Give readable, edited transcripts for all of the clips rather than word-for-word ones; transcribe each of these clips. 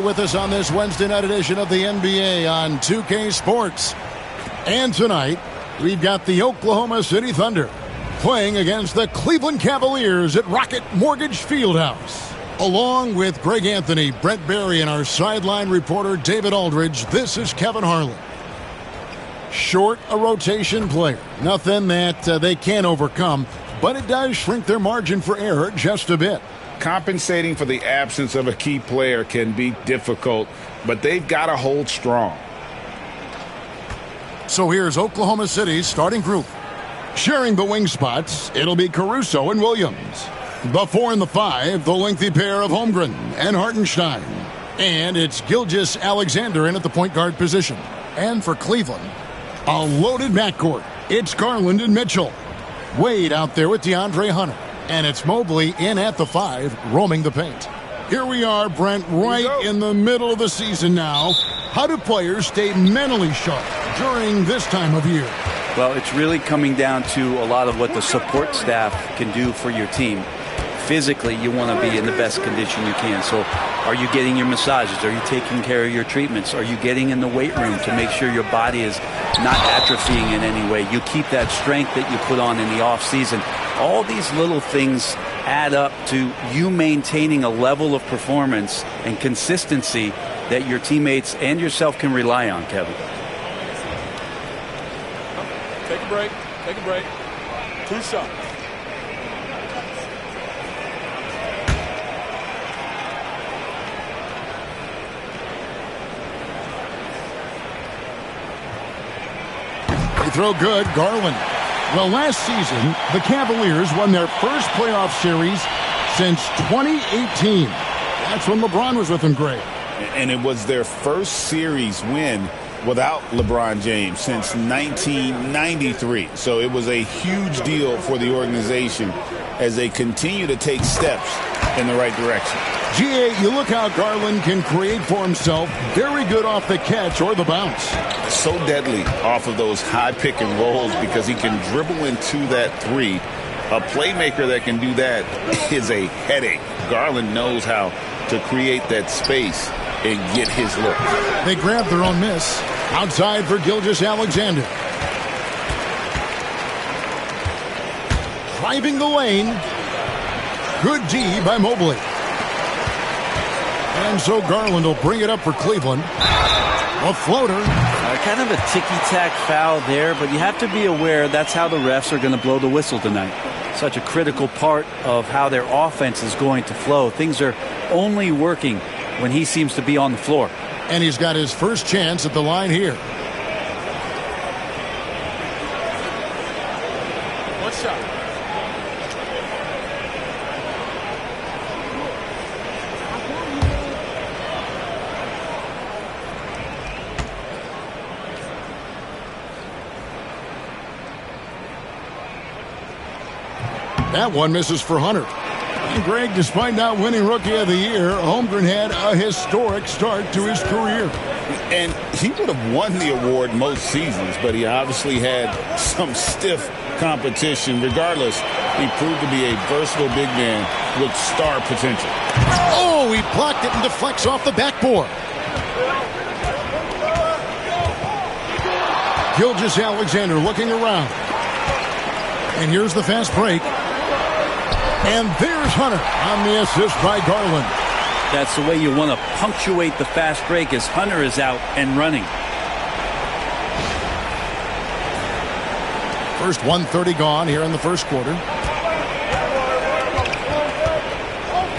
With us on this Wednesday night edition of the NBA on 2K Sports. And tonight, we've got the Oklahoma City Thunder playing against the Cleveland Cavaliers at Rocket Mortgage Fieldhouse. Along with Greg Anthony, Brent Barry, and our sideline reporter David Aldridge, this is Kevin Harlan. Short a rotation player. Nothing that they can't overcome, but it does shrink their margin for error just a bit. Compensating for the absence of a key player can be difficult, but they've got to hold strong. So here's Oklahoma City's starting group. Sharing the wing spots, it'll be Caruso and Williams. The 4 and the 5, the lengthy pair of Holmgren and Hartenstein. And it's Gilgeous-Alexander in at the point guard position. And for Cleveland, a loaded backcourt. It's Garland and Mitchell. Wade out there with DeAndre Hunter. And it's Mobley in at the 5, roaming the paint. Here we are, Brent, right in the middle of the season now. How do players stay mentally sharp during this time of year? Well, it's really coming down to a lot of what the support staff can do for your team. Physically, you want to be in the best condition you can. So are you getting your massages? Are you taking care of your treatments? Are you getting in the weight room to make sure your body is not atrophying in any way? You keep that strength that you put on in the off season. All these little things add up to you maintaining a level of performance and consistency that your teammates and yourself can rely on, Kevin. Take a break. Take a break. 2 shots. They throw good. Garland. Well, last season, the Cavaliers won their first playoff series since 2018. That's when LeBron was with them, Greg. And it was their first series win without LeBron James since 1993. So it was a huge deal for the organization as they continue to take steps in the right direction. GA, you look how Garland can create for himself. Very good off the catch or the bounce. So deadly off of those high pick and rolls because he can dribble into that 3. A playmaker that can do that is a headache. Garland knows how to create that space and get his look. They grab their own miss. Outside for Gilgeous-Alexander. Driving the lane. Good D by Mobley. And so Garland will bring it up for Cleveland. A floater. Kind of a ticky-tack foul there, but you have to be aware that's how the refs are going to blow the whistle tonight. Such a critical part of how their offense is going to flow. Things are only working when he seems to be on the floor. And he's got his first chance at the line here. One shot. That one misses for Hunter. And Greg, despite not winning Rookie of the Year, Holmgren had a historic start to his career. And he would have won the award most seasons, but he obviously had some stiff competition. Regardless, he proved to be a versatile big man with star potential. Oh, he blocked it and deflects off the backboard. Gilgeous-Alexander looking around. And here's the fast break. And there's Hunter on the assist by Garland. That's the way you want to punctuate the fast break as Hunter is out and running. First 1:30 gone here in the first quarter.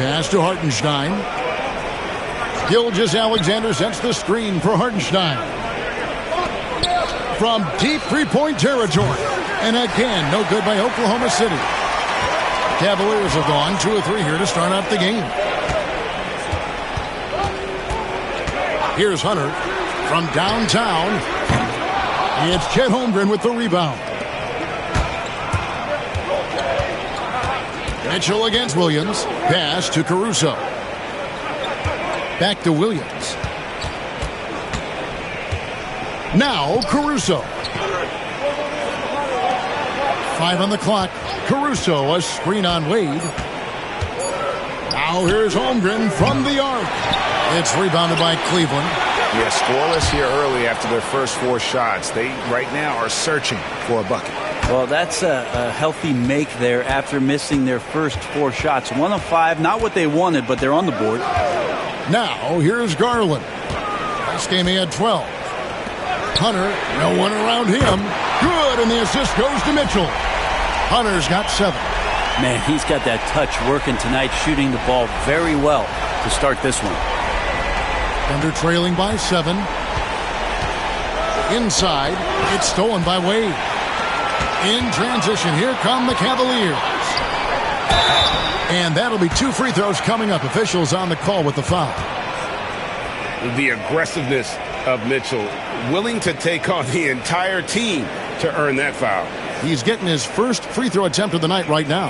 Pass to Hartenstein. Gilgeous-Alexander sets the screen for Hartenstein. From deep three-point territory. And again, no good by Oklahoma City. Cavaliers have gone 2 of 3 here to start off the game. Here's Hunter from downtown. It's Chet Holmgren with the rebound. Mitchell against Williams. Pass to Caruso. Back to Williams. Now Caruso. 5 on the clock. Caruso, a screen on Wade. Now here's Holmgren from the arc. It's rebounded by Cleveland. Yeah, scoreless here early after their first 4 shots. They right now are searching for a bucket. Well, that's a healthy make there after missing their first 4 shots. 1 of 5, not what they wanted, but they're on the board. Now here's Garland. Last game he had 12. Hunter, no one around him. Good, and the assist goes to Mitchell. Hunter's got 7. Man, he's got that touch working tonight, shooting the ball very well to start this one. Thunder trailing by 7. Inside, it's stolen by Wade. In transition, here come the Cavaliers. And that'll be 2 free throws coming up. Officials on the call with the foul. The aggressiveness of Mitchell, willing to take on the entire team to earn that foul. He's getting his first free throw attempt of the night right now.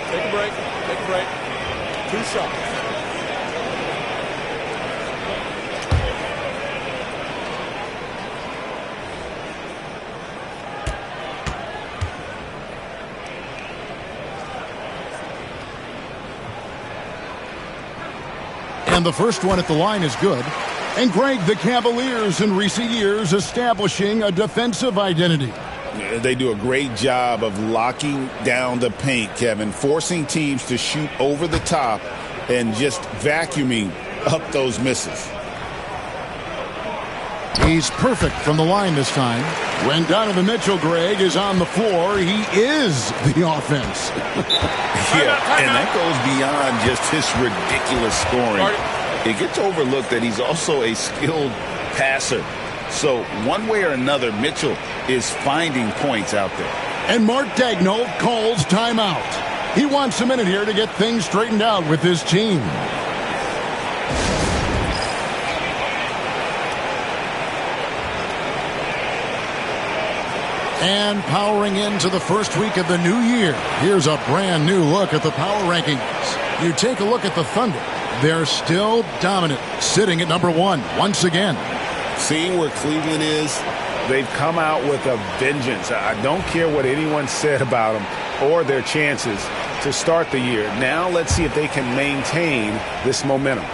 Take a break. Take a break. 2 shots. And the first one at the line is good. And Greg, the Cavaliers in recent years establishing a defensive identity. They do a great job of locking down the paint, Kevin, forcing teams to shoot over the top and just vacuuming up those misses. He's perfect from the line this time. When Donovan Mitchell, Greg, is on the floor, he is the offense. Yeah, and that goes beyond just his ridiculous scoring. It gets overlooked that he's also a skilled passer. So one way or another, Mitchell is finding points out there. And Mark Daigneault calls timeout. He wants a minute here to get things straightened out with his team. And powering into the first week of the new year, here's a brand new look at the power rankings. You take a look at the Thunder. They're still dominant, sitting at number 1 once again. Seeing where Cleveland is, they've come out with a vengeance. I don't care what anyone said about them or their chances to start the year. Now let's see if they can maintain this momentum.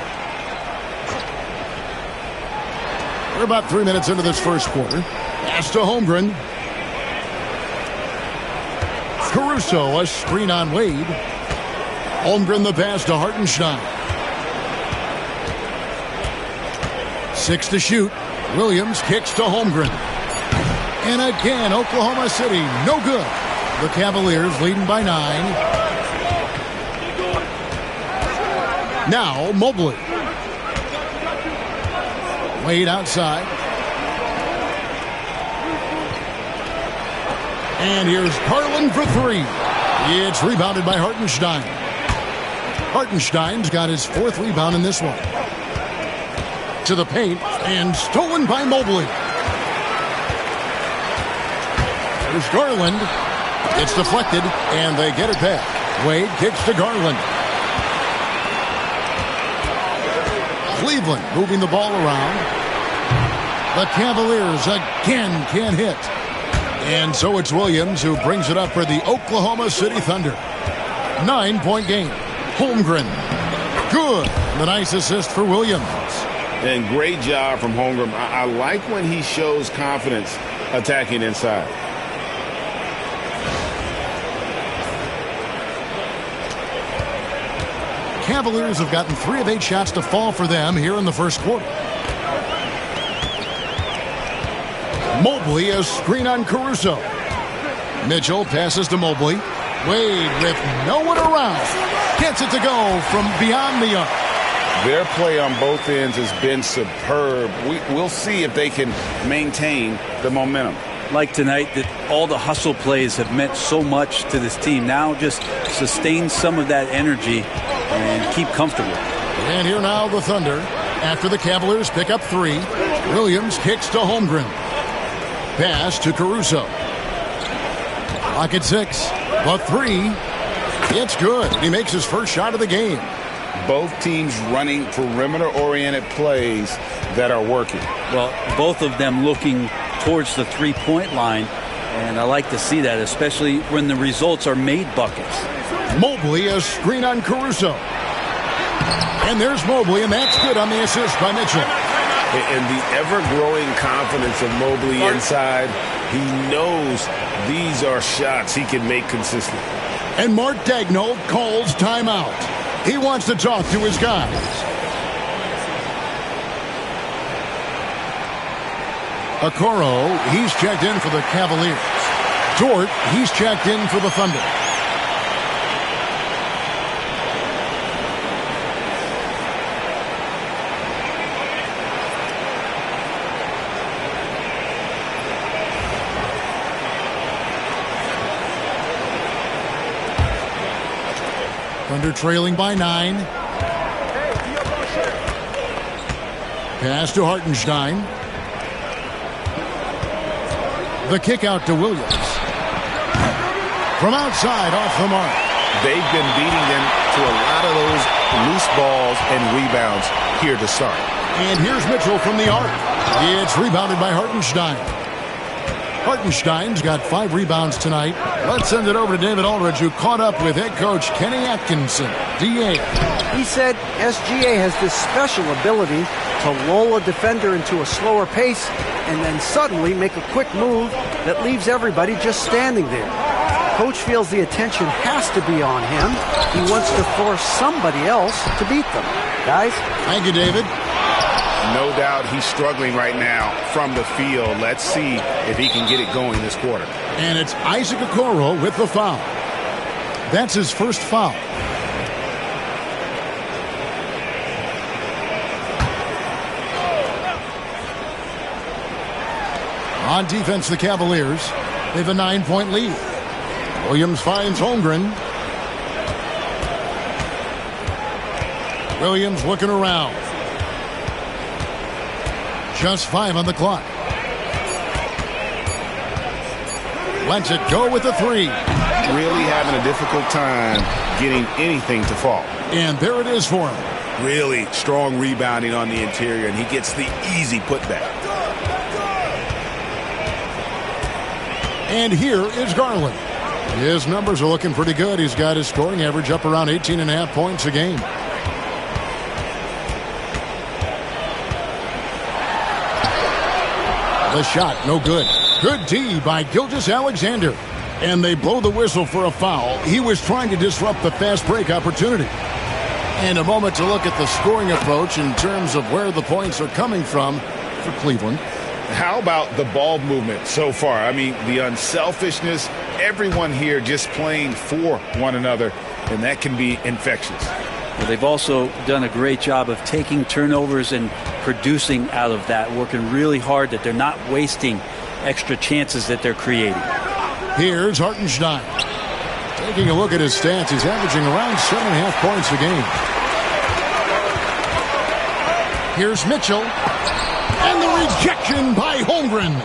We're about 3 minutes into this first quarter. Pass to Holmgren. Caruso, a screen on Wade. Holmgren the pass to Hartenstein. 6 to shoot. Williams kicks to Holmgren. And again, Oklahoma City, no good. The Cavaliers leading by 9. Now, Mobley. Wade outside. And here's Garland for 3. It's rebounded by Hartenstein. Hartenstein's got his 4th rebound in this one. To the paint, and stolen by Mobley. There's Garland. It's deflected, and they get it back. Wade kicks to Garland. Cleveland moving the ball around. The Cavaliers again can't hit. And so it's Williams who brings it up for the Oklahoma City Thunder. 9-point game. Holmgren. Good. The nice assist for Williams. And great job from Holmgren. I like when he shows confidence attacking inside. Cavaliers have gotten 3 of 8 shots to fall for them here in the first quarter. Mobley, a screen on Caruso. Mitchell passes to Mobley. Wade with no one around. Gets it to go from beyond the arc. Their play on both ends has been superb. We'll see if they can maintain the momentum. Like tonight, that all the hustle plays have meant so much to this team. Now just sustain some of that energy and keep comfortable. And here now the Thunder. After the Cavaliers pick up 3, Williams kicks to Holmgren. Pass to Caruso. Clock at 6. The 3. It's good. He makes his first shot of the game. Both teams running perimeter-oriented plays that are working. Well, both of them looking towards the three-point line, And I like to see that, especially when the results are made buckets. Mobley, a screen on Caruso. And there's Mobley, and that's good on the assist by Mitchell. And the ever-growing confidence of Mobley inside, he knows these are shots he can make consistently. And Mark Daigneault calls timeout. He wants to talk to his guys. Okoro, he's checked in for the Cavaliers. Dort, he's checked in for the Thunder. Thunder trailing by 9. Pass to Hartenstein. The kick out to Williams. From outside, off the mark. They've been beating them to a lot of those loose balls and rebounds here to start. And here's Mitchell from the arc. It's rebounded by Hartenstein. Hartenstein's got 5 rebounds tonight. Let's send it over to David Aldridge, who caught up with head coach Kenny Atkinson, DA. He said SGA has this special ability to lull a defender into a slower pace and then suddenly make a quick move that leaves everybody just standing there. Coach feels the attention has to be on him. He wants to force somebody else to beat them. Guys? Thank you, David. No doubt he's struggling right now from the field. Let's see if he can get it going this quarter. And it's Isaac Okoro with the foul. That's his first foul. On defense, the Cavaliers. They have a 9-point lead. Williams finds Holmgren. Williams looking around. Just 5 on the clock. Lets it go with the 3. Really having a difficult time getting anything to fall. And there it is for him. Really strong rebounding on the interior, and he gets the easy putback. And here is Garland. His numbers are looking pretty good. He's got his scoring average up around 18.5 points a game. The shot, no good. Good D by Gilgeous-Alexander. And they blow the whistle for a foul. He was trying to disrupt the fast break opportunity. And a moment to look at the scoring approach in terms of where the points are coming from for Cleveland. How about the ball movement so far? I mean, the unselfishness, everyone here just playing for one another, and that can be infectious. Well, they've also done a great job of taking turnovers and producing out of that, working really hard that they're not wasting extra chances that they're creating. Here's Hartenstein. Taking a look at his stats, he's averaging around 7.5 points a game. Here's Mitchell. And the rejection by Holmgren.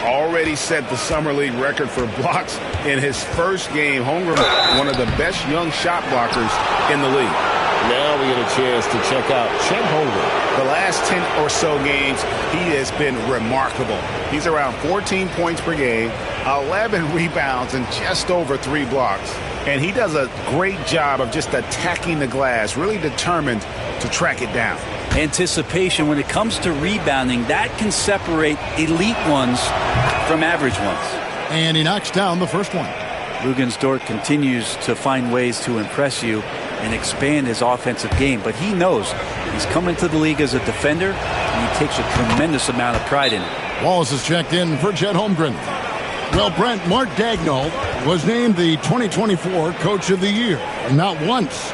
Already set the Summer League record for blocks in his first game. Holmgren, one of the best young shot blockers in the league. Now we get a chance to check out Chet Holmgren. The last 10 or so games, he has been remarkable. He's around 14 points per game, 11 rebounds, and just over 3 blocks. And he does a great job of just attacking the glass, really determined to track it down. Anticipation when it comes to rebounding, that can separate elite ones from average ones. And he knocks down the first one. Dort continues to find ways to impress you and expand his offensive game, but he knows he's coming to the league as a defender, and he takes a tremendous amount of pride in it. Wallace has checked in for Chet Holmgren. Well, Brent, Mark Daigneault was named the 2024 Coach of the Year. Not once,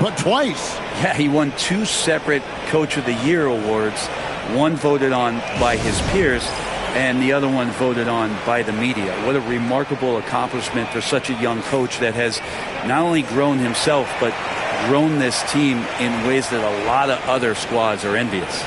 but twice. Yeah, he won 2 separate Coach of the Year awards. One voted on by his peers, and the other one voted on by the media. What a remarkable accomplishment for such a young coach that has not only grown himself, but grown this team in ways that a lot of other squads are envious.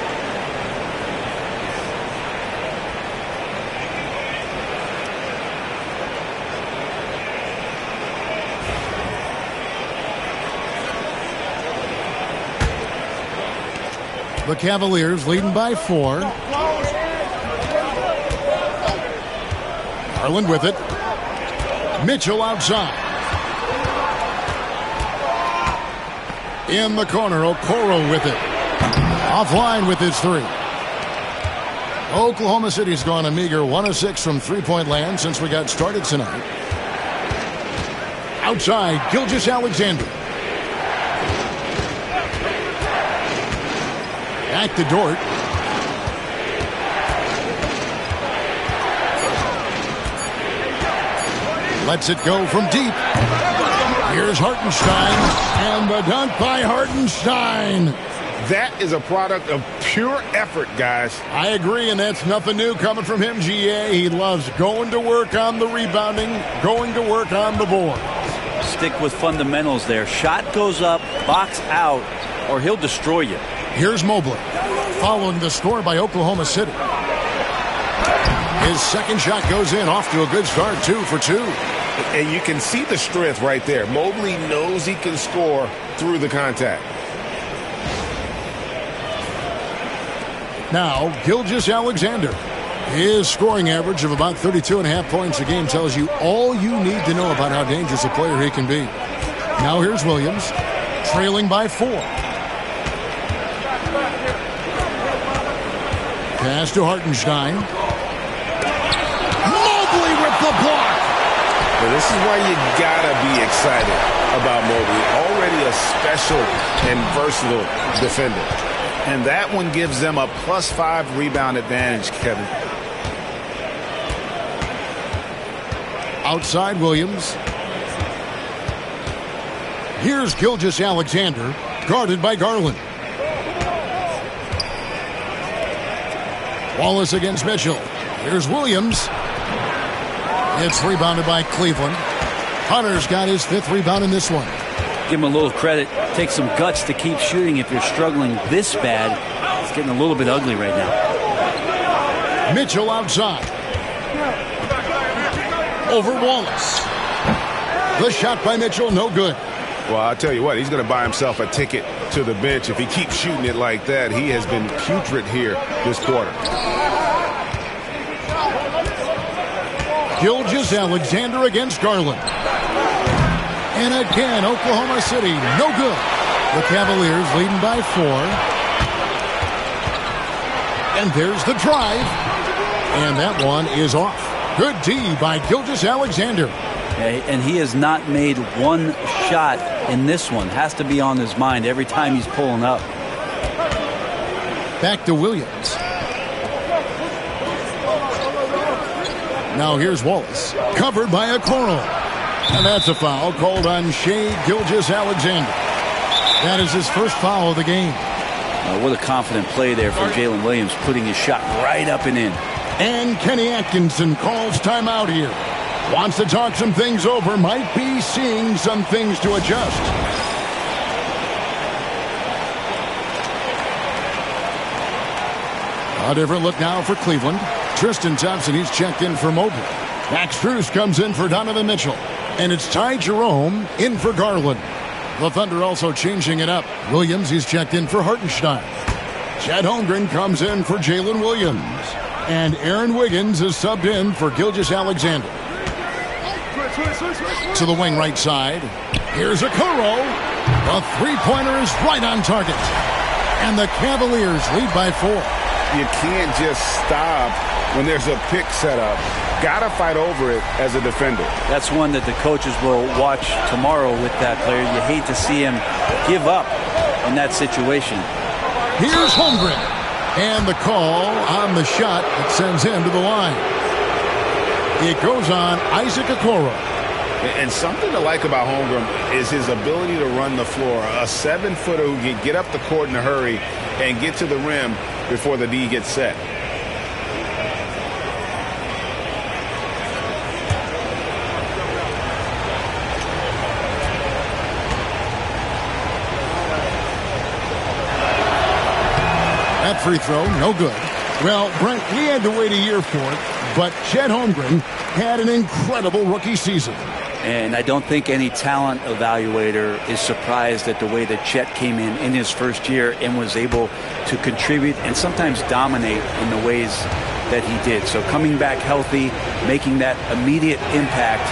The Cavaliers leading by 4. Garland with it. Mitchell outside. In the corner, Okoro with it. Offline with his three. Oklahoma City's gone a meager 1 of 6 from three-point land since we got started tonight. Outside, Gilgeous-Alexander. Back to Dort. Lets it go from deep. Here's Hartenstein, and the dunk by Hartenstein. That is a product of pure effort, guys. I agree, and that's nothing new coming from him, GA. He loves going to work on the rebounding, going to work on the board. Stick with fundamentals there. Shot goes up, box out, or he'll destroy you. Here's Mobley, following the score by Oklahoma City. His second shot goes in, off to a good start, 2 for 2. And you can see the strength right there. Mobley knows he can score through the contact. Now, Gilgeous-Alexander. His scoring average of about 32.5 points a game tells you all you need to know about how dangerous a player he can be. Now here's Williams, trailing by 4. Pass to Hartenstein. Mobley with the block. Now, this is why you gotta be excited about Mobley. Already a special and versatile defender. And that one gives them a +5 rebound advantage, Kevin. Outside Williams. Here's Gilgeous-Alexander, guarded by Garland. Wallace against Mitchell. Here's Williams. It's rebounded by Cleveland. Hunter's got his 5th rebound in this one. Give him a little credit. Take some guts to keep shooting if you're struggling this bad. It's getting a little bit ugly right now. Mitchell outside. Over Wallace. The shot by Mitchell, no good. Well, I'll tell you what, he's going to buy himself a ticket to the bench. If he keeps shooting it like that, he has been putrid here this quarter. Gilgeous-Alexander against Garland. And again, Oklahoma City, no good. The Cavaliers leading by 4. And there's the drive. And that one is off. Good D by Gilgeous-Alexander. And he has not made one shot in this one. Has to be on his mind every time he's pulling up. Back to Williams. Now here's Wallace, covered by Okoro. And that's a foul called on Shai Gilgeous-Alexander. That is his first foul of the game. What a confident play there from Jalen Williams, putting his shot right up and in. And Kenny Atkinson calls timeout here. Wants to talk some things over, might be seeing some things to adjust. A different look now for Cleveland. Tristan Thompson, he's checked in for Mobley. Max Strus comes in for Donovan Mitchell. And it's Ty Jerome in for Garland. The Thunder also changing it up. Williams, he's checked in for Hartenstein. Chet Holmgren comes in for Jalen Williams. And Aaron Wiggins is subbed in for Gilgeous-Alexander. To the wing right side. Here's Okoro. The three-pointer is right on target. And the Cavaliers lead by 4. You can't just stop when there's a pick set up. Gotta fight over it as a defender. That's one that the coaches will watch tomorrow with that player. You hate to see him give up in that situation. Here's Holmgren. And the call on the shot that sends him to the line. It goes on Isaac Okoro. And something to like about Holmgren is his ability to run the floor. A 7-footer who can get up the court in a hurry and get to the rim before the D gets set. That free throw, no good. Well, Brent, we had to wait a year for it, but Chet Holmgren had an incredible rookie season. And I don't think any talent evaluator is surprised at the way that Chet came in his first year and was able to contribute and sometimes dominate in the ways that he did. So coming back healthy, making that immediate impact,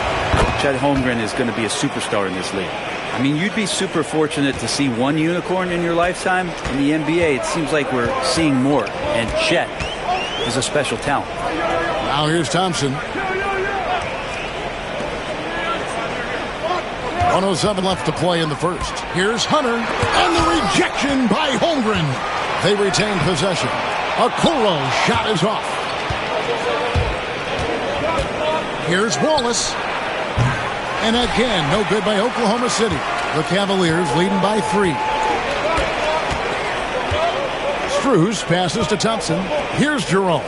Chet Holmgren is going to be a superstar in this league. I mean, you'd be super fortunate to see one unicorn in your lifetime. In the NBA, it seems like we're seeing more, and Chet is a special talent. Now here's Thompson. 1:07 left to play in the first. Here's Hunter, and the rejection by Holmgren. They retain possession. Okoro's shot is off. Here's Wallace. And again, no good by Oklahoma City. The Cavaliers leading by 3. Strus passes to Thompson. Here's Jerome.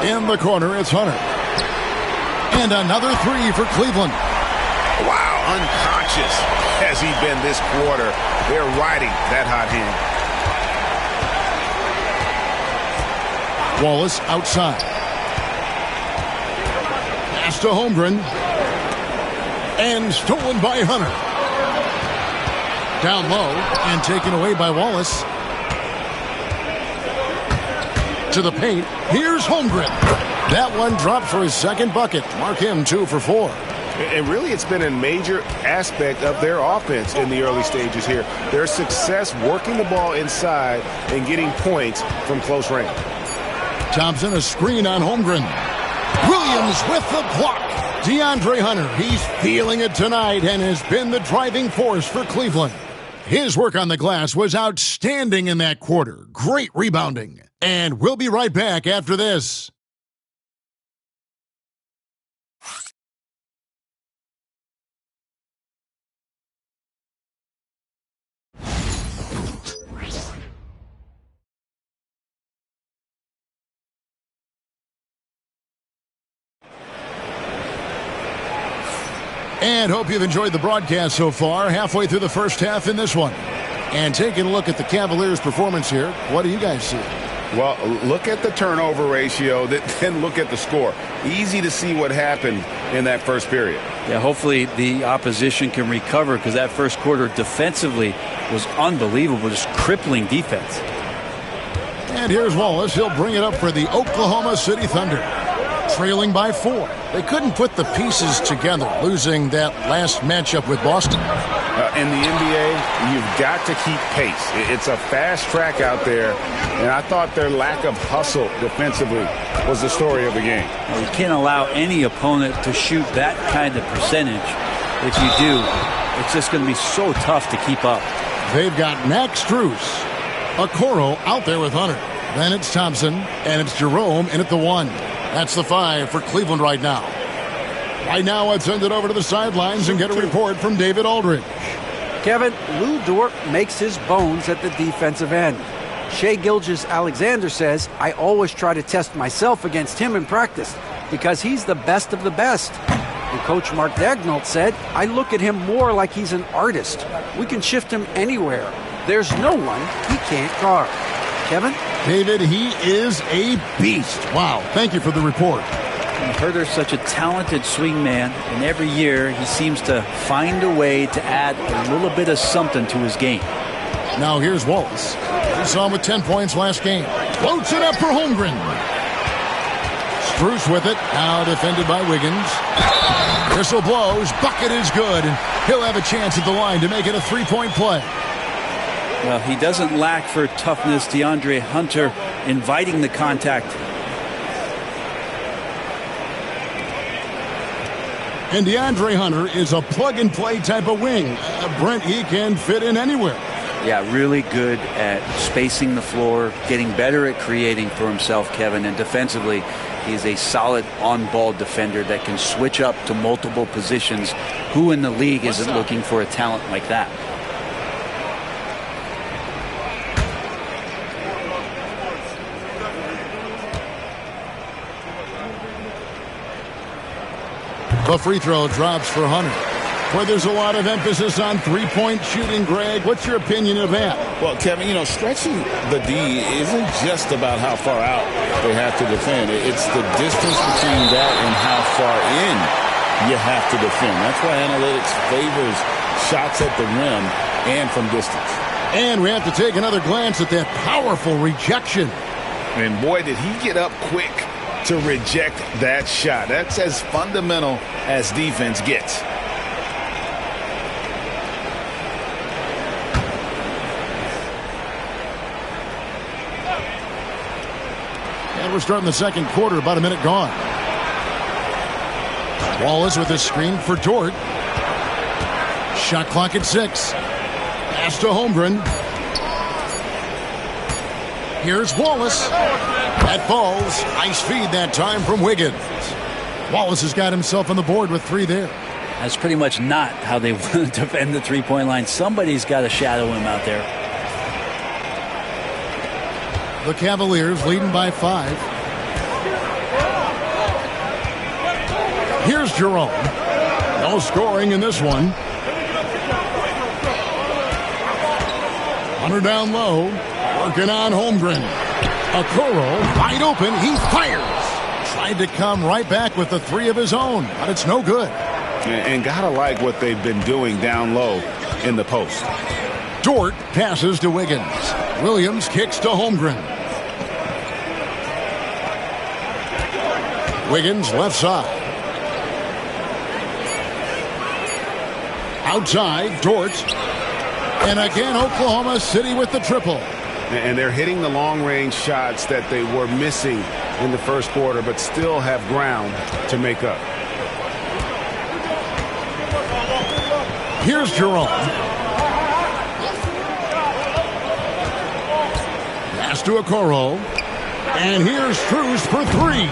In the corner, it's Hunter. And another 3 for Cleveland. Wow, unconscious has he been this quarter. They're riding that hot hand. Wallace outside. Pass to Holmgren. And stolen by Hunter. Down low and taken away by Wallace. To the paint. Here's Holmgren. That one dropped for his second bucket. Mark him 2 for 4. And really, it's been a major aspect of their offense in the early stages here. Their success working the ball inside and getting points from close range. Thompson, a screen on Holmgren. Williams with the block. DeAndre Hunter, he's feeling it tonight and has been the driving force for Cleveland. His work on the glass was outstanding in that quarter. Great rebounding. And we'll be right back after this. And hope you've enjoyed the broadcast so far. Halfway through the first half in this one. And taking a look at the Cavaliers' performance here, what do you guys see? Well, look at the turnover ratio, then look at the score. Easy to see what happened in that first period. Yeah, hopefully the opposition can recover, because that first quarter defensively was unbelievable, just crippling defense. And here's Wallace. He'll bring it up for the Oklahoma City Thunder. Trailing by 4. They couldn't put the pieces together, losing that last matchup with Boston. In the NBA, you've got to keep pace. It's a fast track out there, and I thought their lack of hustle defensively was the story of the game. Well, you can't allow any opponent to shoot that kind of percentage. If you do, it's just going to be so tough to keep up. They've got Max Strus. Okoro out there with Hunter. Then it's Thompson, and it's Jerome in at the 1. That's the 5 for Cleveland right now. Right now, I'd send it over to the sidelines and get a report from David Aldridge. Kevin, Lou Dort makes his bones at the defensive end. Shai Gilgeous-Alexander says, I always try to test myself against him in practice because he's the best of the best. And Coach Mark Daigneault said, I look at him more like he's an artist. We can shift him anywhere. There's no one he can't guard. Kevin? David, he is a beast. Wow, thank you for the report. Herter's such a talented swing man, and every year he seems to find a way to add a little bit of something to his game. Now here's Wallace. We saw him with 10 points last game. Floats it up for Holmgren. Strus with it. Now defended by Wiggins. Whistle blows. Bucket is good. He'll have a chance at the line to make it a 3-point play. Well, he doesn't lack for toughness. DeAndre Hunter inviting the contact. And DeAndre Hunter is a plug-and-play type of wing. Brent, he can fit in anywhere. Yeah, really good at spacing the floor, getting better at creating for himself, Kevin. And defensively, he's a solid on-ball defender that can switch up to multiple positions. Who in the league isn't looking for a talent like that? The free throw drops for Hunter. Where there's a lot of emphasis on three-point shooting, Greg. What's your opinion of that? Well, Kevin, stretching the D isn't just about how far out they have to defend. It's the distance between that and how far in you have to defend. That's why analytics favors shots at the rim and from distance. And we have to take another glance at that powerful rejection. And boy, did he get up quick to reject that shot. That's as fundamental as defense gets. And we're starting the second quarter, about a minute gone. Wallace with a screen for Dort. Shot clock at 6. Pass to Holmgren. Here's Wallace. That falls. Nice feed that time from Wiggins. Wallace has got himself on the board with 3 there. That's pretty much not how they want to defend the three-point line. Somebody's got to shadow him out there. The Cavaliers leading by 5. Here's Jerome. No scoring in this one. Hunter down low. Working on Holmgren. Okoro wide open. He fires. Tried to come right back with the 3 of his own, but it's no good. And gotta like what they've been doing down low in the post. Dort passes to Wiggins. Williams kicks to Holmgren. Wiggins left side. Outside, Dort. And again, Oklahoma City with the triple. And they're hitting the long-range shots that they were missing in the first quarter, but still have ground to make up. Here's Jerome. Pass to Okoro. And here's Strus for 3.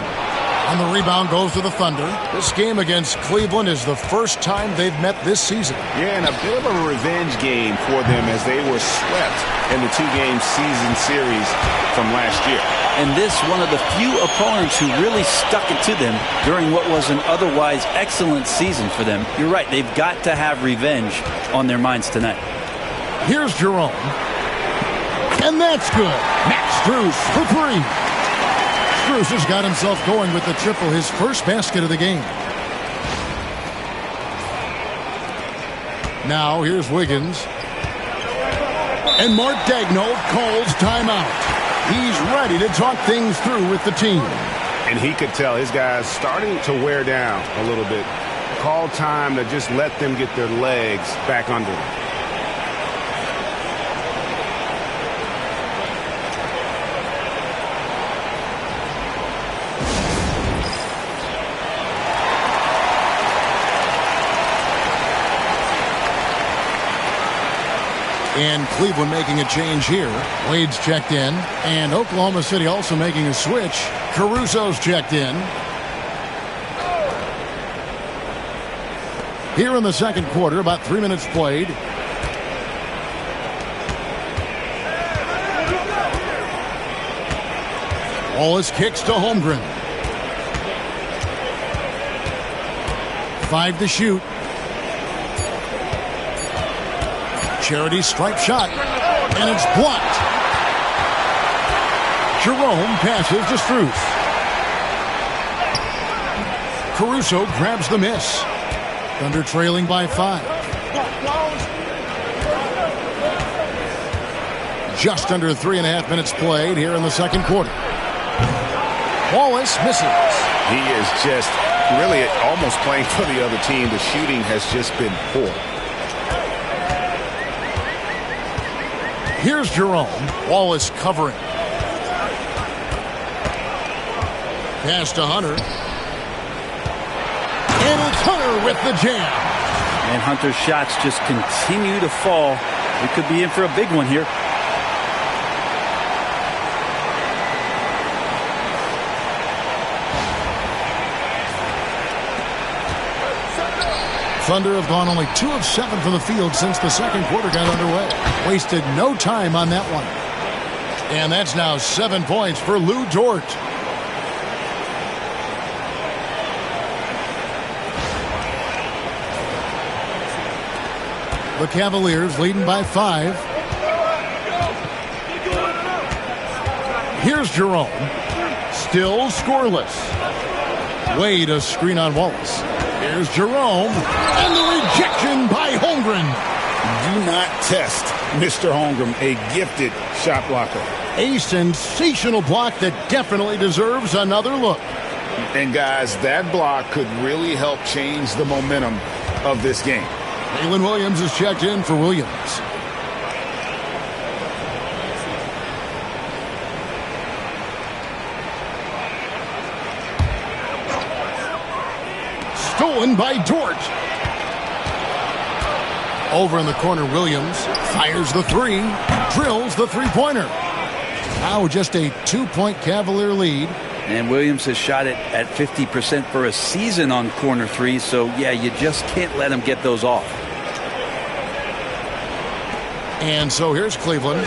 And the rebound goes to the Thunder. This game against Cleveland is the first time they've met this season. Yeah, and a bit of a revenge game for them as they were swept in the 2-game season series from last year. And this one of the few opponents who really stuck it to them during what was an otherwise excellent season for them. You're right, they've got to have revenge on their minds tonight. Here's Jerome. And that's good. Max Strus for 3. Strus has got himself going with the triple, his first basket of the game. Now here's Wiggins. And Mark Daigneault calls timeout. He's ready to talk things through with the team. And he could tell his guys starting to wear down a little bit. Call time to just let them get their legs back under them. And Cleveland making a change here. Wade's checked in. And Oklahoma City also making a switch. Caruso's checked in. Here in the second quarter, about 3 minutes played. Wallace kicks to Holmgren. 5 to shoot. Charity stripe shot, and it's blocked. Jerome passes to Strus. Caruso grabs the miss. Thunder trailing by 5. Just under 3.5 minutes played here in the second quarter. Wallace misses. He is just really almost playing for the other team. The shooting has just been poor. Here's Jerome. Wallace covering. Pass to Hunter. And it's Hunter with the jam. And Hunter's shots just continue to fall. We could be in for a big one here. Thunder have gone only 2 of 7 from the field since the second quarter got underway. Wasted no time on that one. And that's now 7 points for Lou Dort. The Cavaliers leading by 5. Here's Jerome. Still scoreless. Wade a screen on Wallace. Here's Jerome, and the rejection by Holmgren. Do not test Mr. Holmgren, a gifted shot blocker. A sensational block that definitely deserves another look. And guys, that block could really help change the momentum of this game. Jalen Williams is checked in for Williams. Stolen by Dort. Over in the corner, Williams fires the three, drills the three-pointer. Now just a 2-point Cavalier lead. And Williams has shot it at 50% for a season on corner threes, so yeah, you just can't let him get those off. And so here's Cleveland.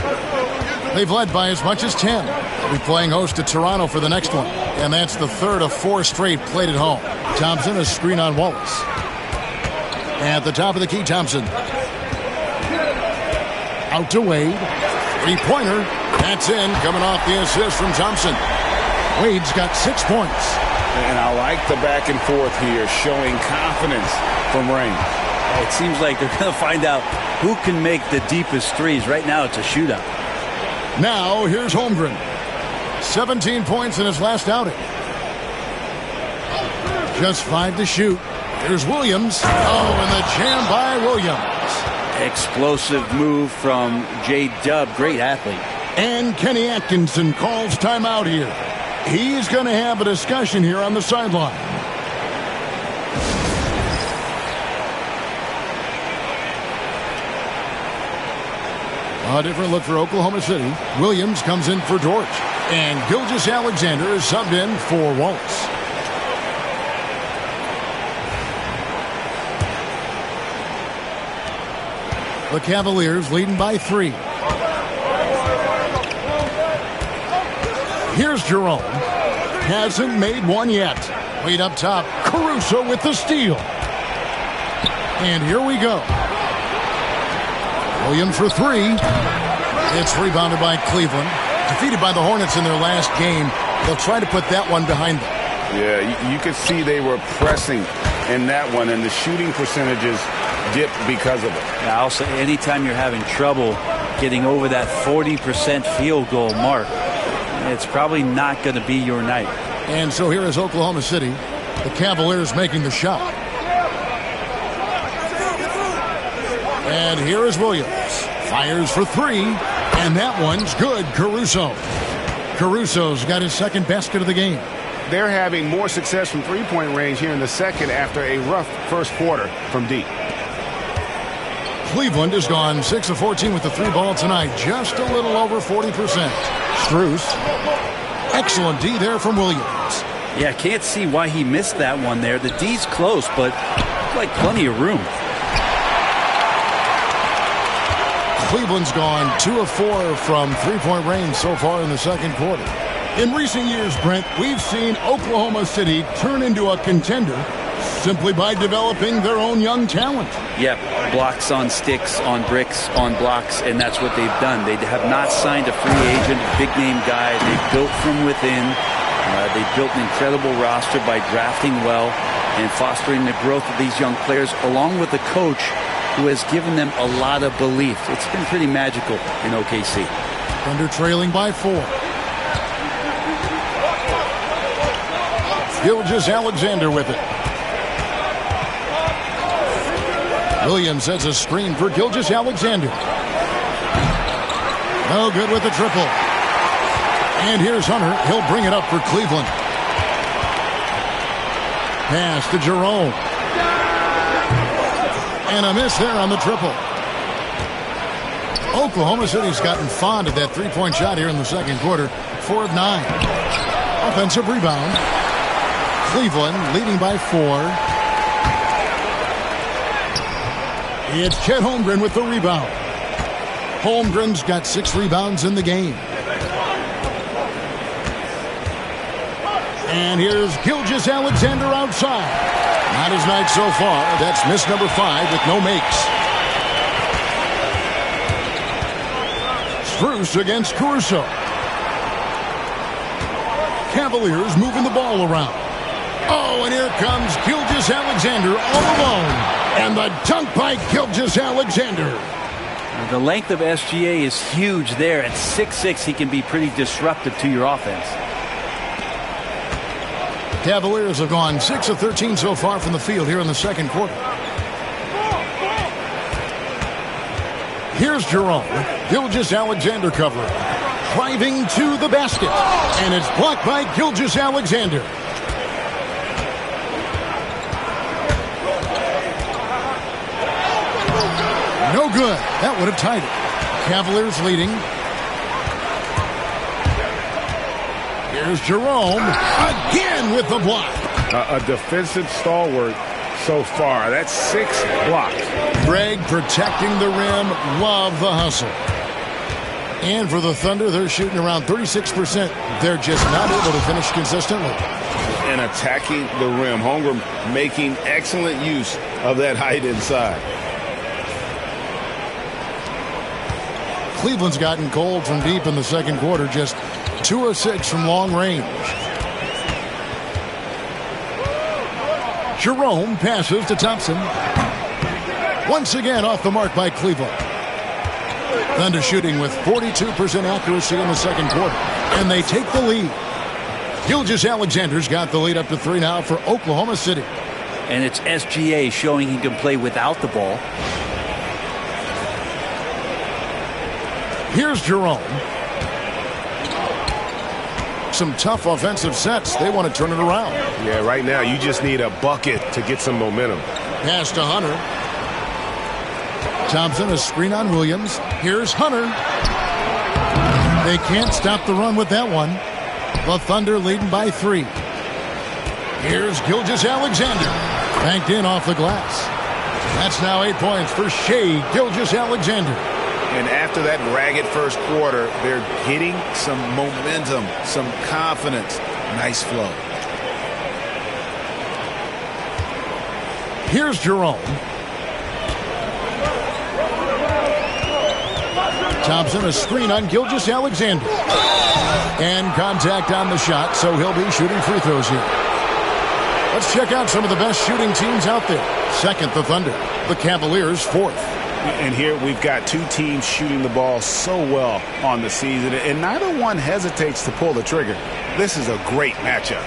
They've led by as much as 10. They'll be playing host to Toronto for the next one. And that's the third of 4 straight played at home. Thompson, a screen on Wallace. At the top of the key, Thompson. Out to Wade. Three-pointer. That's in, coming off the assist from Thompson. Wade's got 6 points. And I like the back and forth here, showing confidence from Rain. It seems like they're going to find out who can make the deepest threes. Right now, it's a shootout. Now, here's Holmgren. 17 points in his last outing. Just 5 to shoot. Here's Williams. Oh, and the jam by Williams. Explosive move from J-Dub. Great athlete. And Kenny Atkinson calls timeout here. He's going to have a discussion here on the sideline. A different look for Oklahoma City. Williams comes in for Dort. And Gilgeous-Alexander is subbed in for Wallace. The Cavaliers leading by 3. Here's Jerome. Hasn't made one yet. Wade up top. Caruso with the steal. And here we go. Williams for 3. It's rebounded by Cleveland. Defeated by the Hornets in their last game. They'll try to put that one behind them. Yeah, you could see they were pressing in that one, and the shooting percentages dipped because of it. Yeah, also, anytime you're having trouble getting over that 40% field goal mark, it's probably not going to be your night. And so here is Oklahoma City. The Cavaliers making the shot. And here is Williams. Fires for 3. And that one's good. Caruso's got his second basket of the game. They're having more success from three-point range here in the second after a rough first quarter from deep. Cleveland has gone 6 of 14 with the 3 ball tonight. Just a little over 40%. Strus. Excellent D there from Williams. Yeah, can't see why he missed that one there. The D's close, but like plenty of room. Cleveland's gone 2 of 4 from three-point range so far in the second quarter. In recent years, Brent, we've seen Oklahoma City turn into a contender simply by developing their own young talent. Yep, blocks on sticks, on bricks, on blocks, and that's what they've done. They have not signed a free agent, big-name guy. They've built from within. They've built an incredible roster by drafting well and fostering the growth of these young players, along with a coach who has given them a lot of belief. It's been pretty magical in OKC. Thunder trailing by 4. Gilgeous-Alexander with it. Williams sets a screen for Gilgeous-Alexander. No good with the triple. And here's Hunter. He'll bring it up for Cleveland. Pass to Jerome. And a miss there on the triple. Oklahoma City's gotten fond of that three-point shot here in the second quarter. 4 of 9. Offensive rebound. Cleveland leading by 4. It's Chet Holmgren with the rebound. Holmgren's got 6 rebounds in the game. And here's Gilgeous-Alexander outside. Not his night so far. That's miss number 5 with no makes. Strus against Caruso. Cavaliers moving the ball around. Oh, and here comes Gilgeous-Alexander all alone. And the dunk by Gilgeous-Alexander. The length of SGA is huge there. At 6'6", he can be pretty disruptive to your offense. Cavaliers have gone 6 of 13 so far from the field here in the second quarter. Here's Jerome. Gilgeous-Alexander covering. Driving to the basket. And it's blocked by Gilgeous-Alexander. No good. That would have tied it. Cavaliers leading. Here's Jerome. Again with the block. A defensive stalwart so far. That's 6 blocks. Greg protecting the rim. Love the hustle. And for the Thunder, they're shooting around 36%. They're just not able to finish consistently. And attacking the rim. Holmgren making excellent use of that height inside. Cleveland's gotten cold from deep in the second quarter. Just 2 of 6 from long range. Jerome passes to Thompson. Once again off the mark by Cleveland. Thunder shooting with 42% accuracy in the second quarter. And they take the lead. Gilgeous-Alexander's got the lead up to 3 now for Oklahoma City. And it's SGA showing he can play without the ball. Here's Jerome. Some tough offensive sets. They want to turn it around. Yeah, right now you just need a bucket to get some momentum. Pass to Hunter. Thompson, a screen on Williams. Here's Hunter. They can't stop the run with that one. The Thunder leading by 3. Here's Gilgeous-Alexander. Banked in off the glass. That's now 8 points for Shai Gilgeous-Alexander. And after that ragged first quarter, they're getting some momentum, some confidence. Nice flow. Here's Jerome. Thompson, a screen on Gilgeous-Alexander. And contact on the shot, so he'll be shooting free throws here. Let's check out some of the best shooting teams out there. Second, the Thunder. The Cavaliers, 4th. And here we've got 2 teams shooting the ball so well on the season, and neither one hesitates to pull the trigger. This is a great matchup.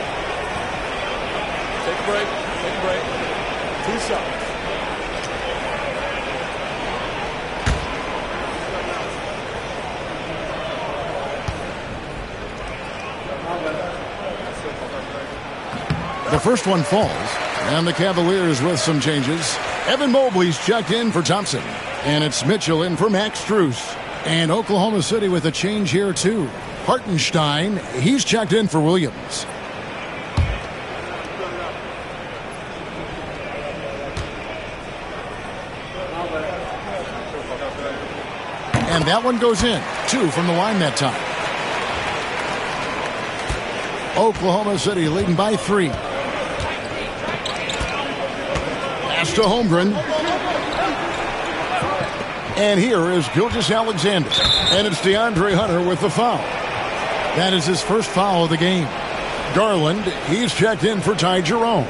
Take a break. Take a break. 2 shots. The first one falls, and the Cavaliers with some changes. Evan Mobley's checked in for Thompson, and it's Mitchell in for Max Strus. And Oklahoma City with a change here, too. Hartenstein, he's checked in for Williams. And that one goes in. 2 from the line that time. Oklahoma City leading by 3. Pass to Holmgren. And here is Gilgeous-Alexander. And it's DeAndre Hunter with the foul. That is his first foul of the game. Garland, he's checked in for Ty Jerome.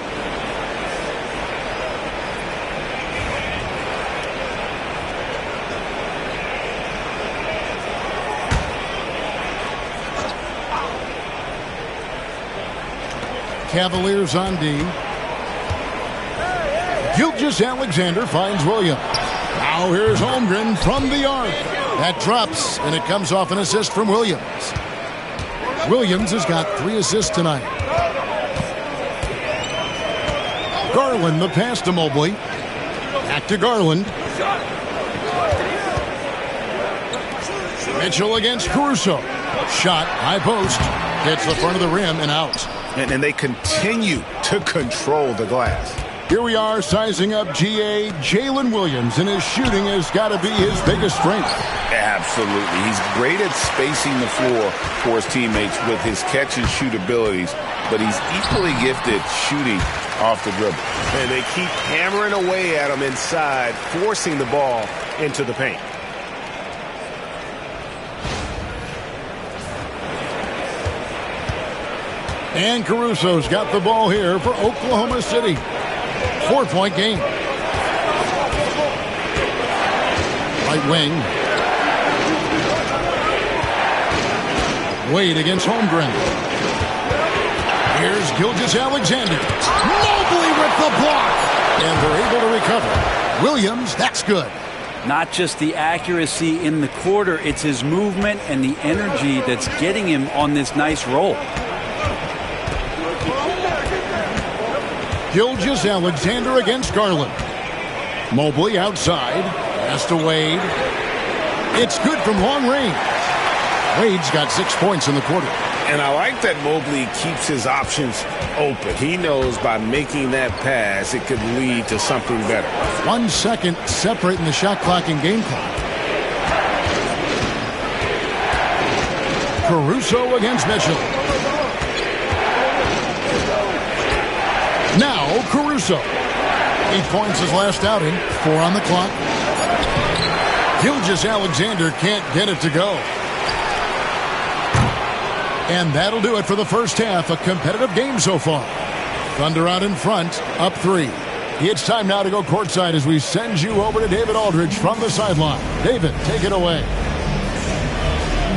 Cavaliers on D. Gilgeous-Alexander finds Williams. Now here's Holmgren from the arc. That drops, and it comes off an assist from Williams. Williams has got 3 assists tonight. Garland, the pass to Mobley. Back to Garland. Mitchell against Caruso. Shot, high post. Hits the front of the rim and out. And they continue to control the glass. Here we are sizing up GA Jalen Williams, and his shooting has got to be his biggest strength. Absolutely. He's great at spacing the floor for his teammates with his catch and shoot abilities, but he's equally gifted shooting off the dribble. And they keep hammering away at him inside, forcing the ball into the paint. And Caruso's got the ball here for Oklahoma City. 4-point game. Right wing. Wade against Holmgren. Here's Gilgeous-Alexander. Mobley with the block. And they're able to recover. Williams, that's good. Not just the accuracy in the quarter, it's his movement and the energy that's getting him on this nice roll. Gilgeous-Alexander against Garland. Mobley outside. Pass to Wade. It's good from long range. Wade's got 6 points in the quarter. And I like that Mobley keeps his options open. He knows by making that pass, it could lead to something better. 1 second separating the shot clock and game clock. Caruso against Mitchell. Now Caruso. 8 points his last outing. 4 on the clock. Gilgeous-Alexander can't get it to go. And that'll do it for the first half. A competitive game so far. Thunder out in front, up 3. It's time now to go courtside as we send you over to David Aldridge from the sideline. David, take it away.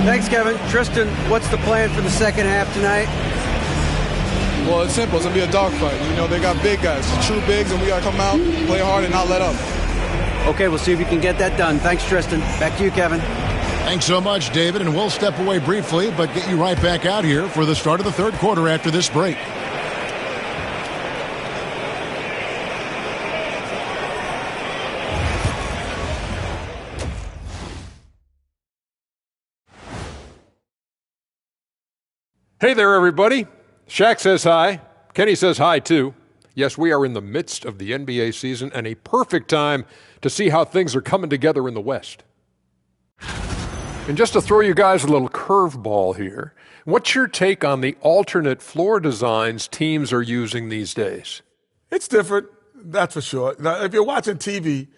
Thanks, Kevin. Tristan, what's the plan for the second half tonight? Well, it's simple. It's going to be a dogfight. You know, they got big guys, true bigs, and we got to come out, play hard, and not let up. Okay, we'll see if you can get that done. Thanks, Tristan. Back to you, Kevin. Thanks so much, David, and we'll step away briefly, but get you right back out here for the start of the third quarter after this break. Hey there, everybody. Shaq says hi. Kenny says hi, too. Yes, we are in the midst of the NBA season and a perfect time to see how things are coming together in the West. And just to throw you guys a little curveball here, what's your take on the alternate floor designs teams are using these days? It's different, that's for sure. Now, if you're watching TV,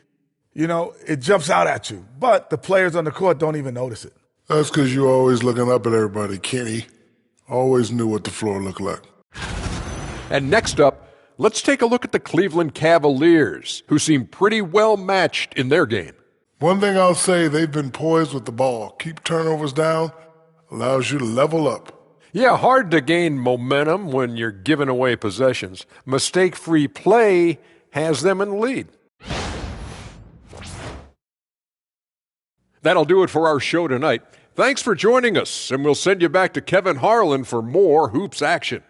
you know, it jumps out at you. But the players on the court don't even notice it. That's because you're always looking up at everybody, Kenny. Always knew what the floor looked like. And next up, let's take a look at the Cleveland Cavaliers, who seem pretty well matched in their game. One thing I'll say, they've been poised with the ball. Keep turnovers down, allows you to level up. Yeah, hard to gain momentum when you're giving away possessions. Mistake-free play has them in the lead. That'll do it for our show tonight. Thanks for joining us, and we'll send you back to Kevin Harlan for more Hoops action.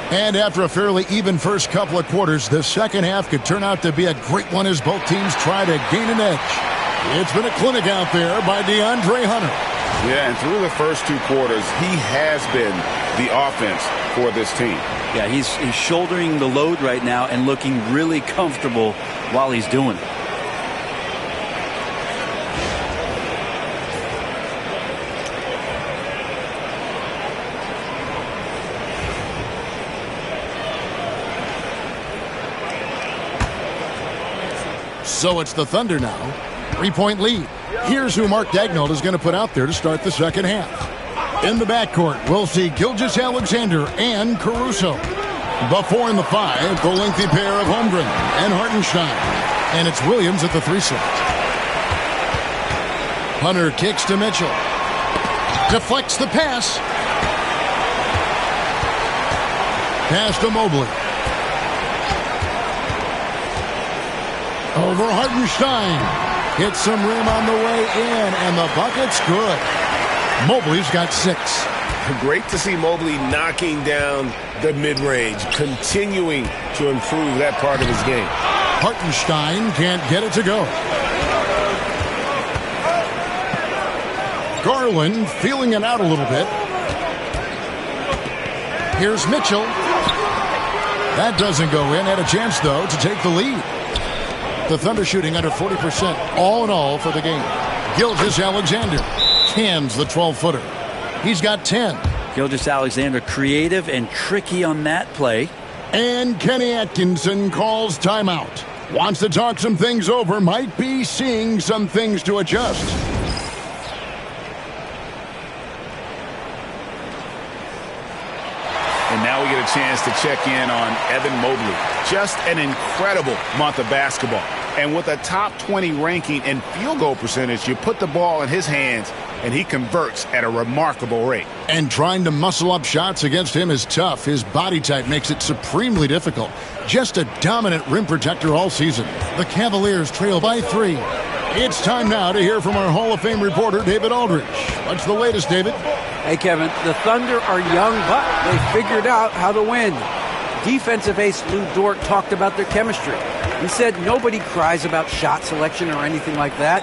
And after a fairly even first couple of quarters, the second half could turn out to be a great one as both teams try to gain an edge. It's been a clinic out there by DeAndre Hunter. Yeah, and through the first 2 quarters, he has been the offense for this team. Yeah, he's shouldering the load right now and looking really comfortable while he's doing it. So it's the Thunder now. 3-point lead. Here's who Mark Daigneault is going to put out there to start the second half. In the backcourt, we'll see Gilgeous-Alexander and Caruso. The 4 and the 5, the lengthy pair of Holmgren and Hartenstein. And it's Williams at the 3 slot. Hunter kicks to Mitchell. Deflects the pass. Pass to Mobley. Over Hartenstein. Hits some rim on the way in, and the bucket's good. Mobley's got 6. Great to see Mobley knocking down the mid-range, continuing to improve that part of his game. Hartenstein can't get it to go. Garland feeling it out a little bit. Here's Mitchell. That doesn't go in. Had a chance, though, to take the lead. The Thunder shooting under 40% all in all for the game. Gilgeous-Alexander cans the 12-footer. He's got 10. Gilgeous-Alexander creative and tricky on that play. And Kenny Atkinson calls timeout. Wants to talk some things over. Might be seeing some things to adjust. And now we get a chance to check in on Evan Mobley. Just an incredible month of basketball. And with a top 20 ranking and field goal percentage, you put the ball in his hands, and he converts at a remarkable rate. And trying to muscle up shots against him is tough. His body type makes it supremely difficult. Just a dominant rim protector all season. The Cavaliers trail by 3. It's time now to hear from our Hall of Fame reporter, David Aldridge. What's the latest, David? Hey, Kevin, the Thunder are young, but they figured out how to win. Defensive ace Lou Dort talked about their chemistry. He said nobody cries about shot selection or anything like that.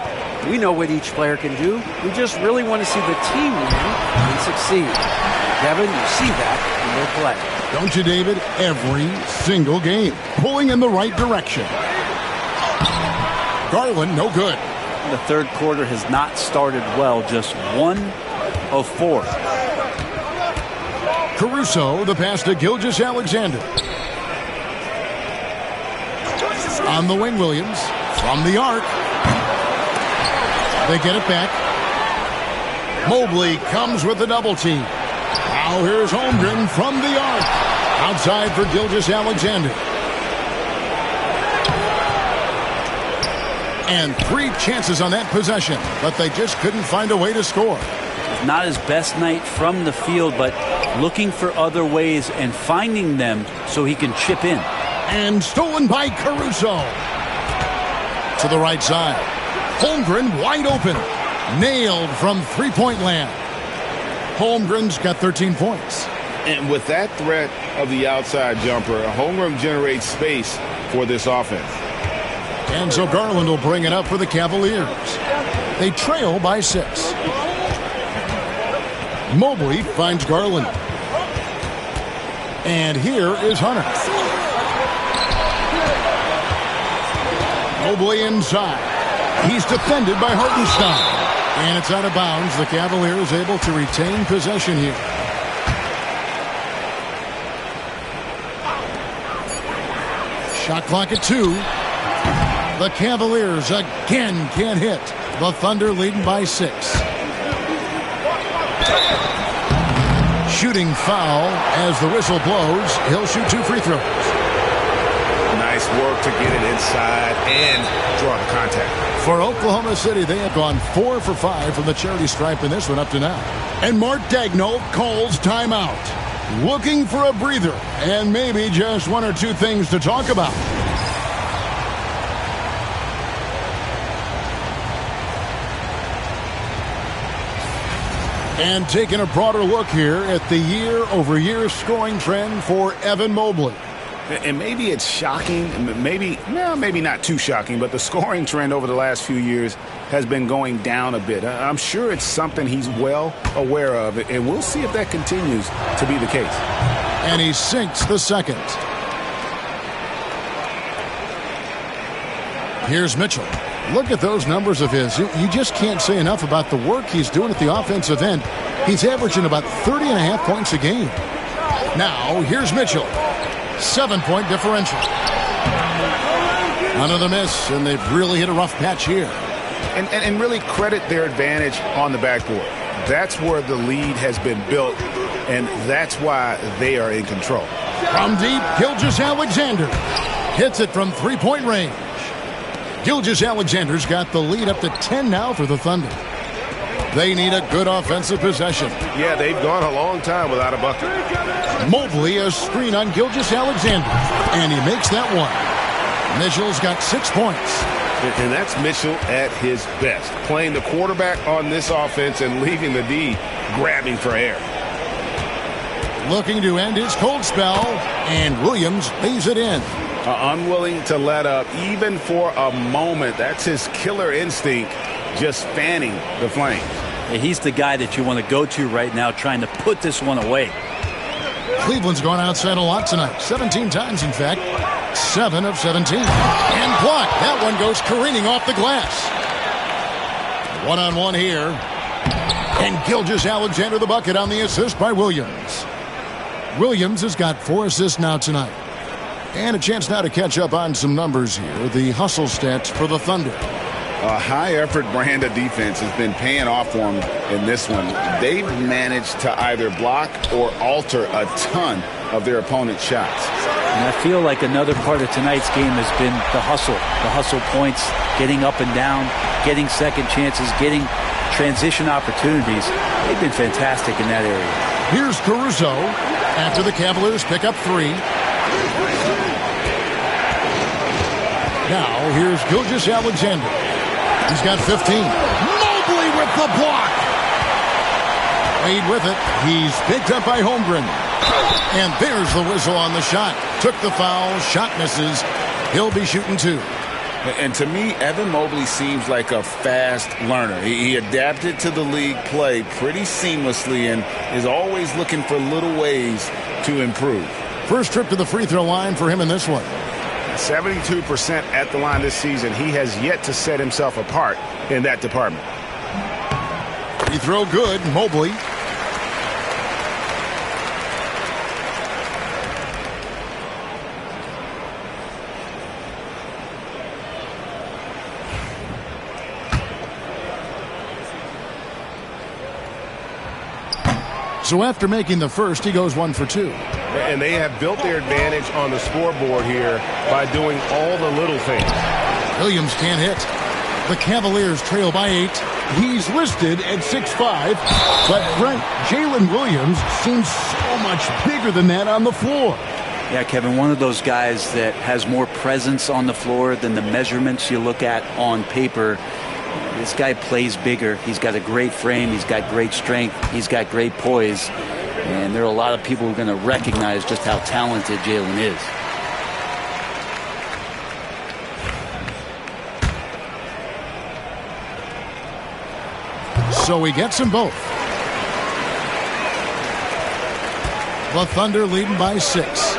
We know what each player can do. We just really want to see the team win and succeed. Kevin, you see that in their play. Don't you, David? Every single game. Pulling in the right direction. Garland, no good. The third quarter has not started well, just 1 of 4. Caruso, the pass to Gilgeous-Alexander. On the wing, Williams. From the arc. They get it back. Mobley comes with the double team. Now here's Holmgren from the arc. Outside for Gilgeous-Alexander. And 3 chances on that possession, but they just couldn't find a way to score. Not his best night from the field, but looking for other ways and finding them so he can chip in. And stolen by Caruso. To the right side. Holmgren wide open. Nailed from three-point land. Holmgren's got 13 points. And with that threat of the outside jumper, Holmgren generates space for this offense. And so Garland will bring it up for the Cavaliers. They trail by 6. Mobley finds Garland. And here is Hunter. Mobley inside. He's defended by Hartenstein. And it's out of bounds. The Cavaliers able to retain possession here. Shot clock at 2. The Cavaliers again can't hit. The Thunder leading by 6. Shooting foul as the whistle blows. He'll shoot 2 free throws. Nice work to get it inside and draw the contact. For Oklahoma City, they have gone 4 for 5 from the charity stripe in this one up to now. And Mark Daigneault calls timeout. Looking for a breather and maybe just 1 or 2 things to talk about. And taking a broader look here at the year-over-year scoring trend for Evan Mobley. And maybe it's shocking, maybe not too shocking, but the scoring trend over the last few years has been going down a bit. I'm sure it's something he's well aware of, and we'll see if that continues to be the case. And he sinks the second. Here's Mitchell. Look at those numbers of his. You just can't say enough about the work he's doing at the offensive end. He's averaging about 30.5 points a game. Now, here's Mitchell. 7-point differential. Another miss, and they've really hit a rough patch here. And really credit their advantage on the backboard. That's where the lead has been built, and that's why they are in control. From deep, Gilgeous-Alexander hits it from three-point range. Gilgeous-Alexander's got the lead up to 10 now for the Thunder. They need a good offensive possession. Yeah, they've gone a long time without a bucket. Mobley, a screen on Gilgeous-Alexander, and he makes that one. Mitchell's got 6 points. And that's Mitchell at his best, playing the quarterback on this offense and leaving the D grabbing for air. Looking to end his cold spell, and Williams lays it in. Unwilling to let up even for a moment. That's his killer instinct, just fanning the flames. He's the guy that you want to go to right now, trying to put this one away. Cleveland's gone outside a lot tonight. 17 times, in fact. 7 of 17. And blocked. That one goes careening off the glass. One-on-one here. And Gilgeous-Alexander the bucket on the assist by Williams. Williams has got 4 assists now tonight. And a chance now to catch up on some numbers here. The hustle stats for the Thunder. A high-effort brand of defense has been paying off for them in this one. They've managed to either block or alter a ton of their opponent's shots. And I feel like another part of tonight's game has been the hustle points, getting up and down, getting second chances, getting transition opportunities. They've been fantastic in that area. Here's Caruso after the Cavaliers pick up 3. Now here's Gilgeous-Alexander. He's got 15. Mobley with the block. Wade with it. He's picked up by Holmgren. And there's the whistle on the shot. Took the foul. Shot misses. He'll be shooting 2. And to me, Evan Mobley seems like a fast learner. He adapted to the league play pretty seamlessly and is always looking for little ways to improve. First trip to the free throw line for him in this one. 72% at the line this season. He has yet to set himself apart in that department. Free throw good. Mobley. So after making the first, he goes 1 for 2. And they have built their advantage on the scoreboard here by doing all the little things. Williams can't hit. The Cavaliers trail by 8. He's listed at 6'5", but Brent, Jalen Williams seems so much bigger than that on the floor. Yeah, Kevin, one of those guys that has more presence on the floor than the measurements you look at on paper. This guy plays bigger. He's got a great frame. He's got great strength. He's got great poise. And there are a lot of people who are going to recognize just how talented Jalen is. So he gets them both. The Thunder leading by 6.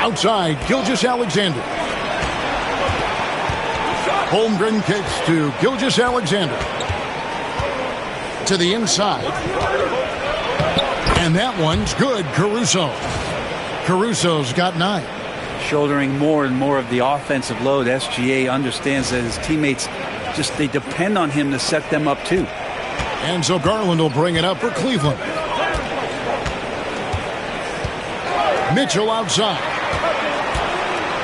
Outside, Gilgeous-Alexander. Holmgren kicks to Gilgeous-Alexander. To the inside. And that one's good. Caruso. Caruso's got 9. Shouldering more and more of the offensive load, SGA understands that his teammates they depend on him to set them up too. And so Garland will bring it up for Cleveland. Mitchell outside.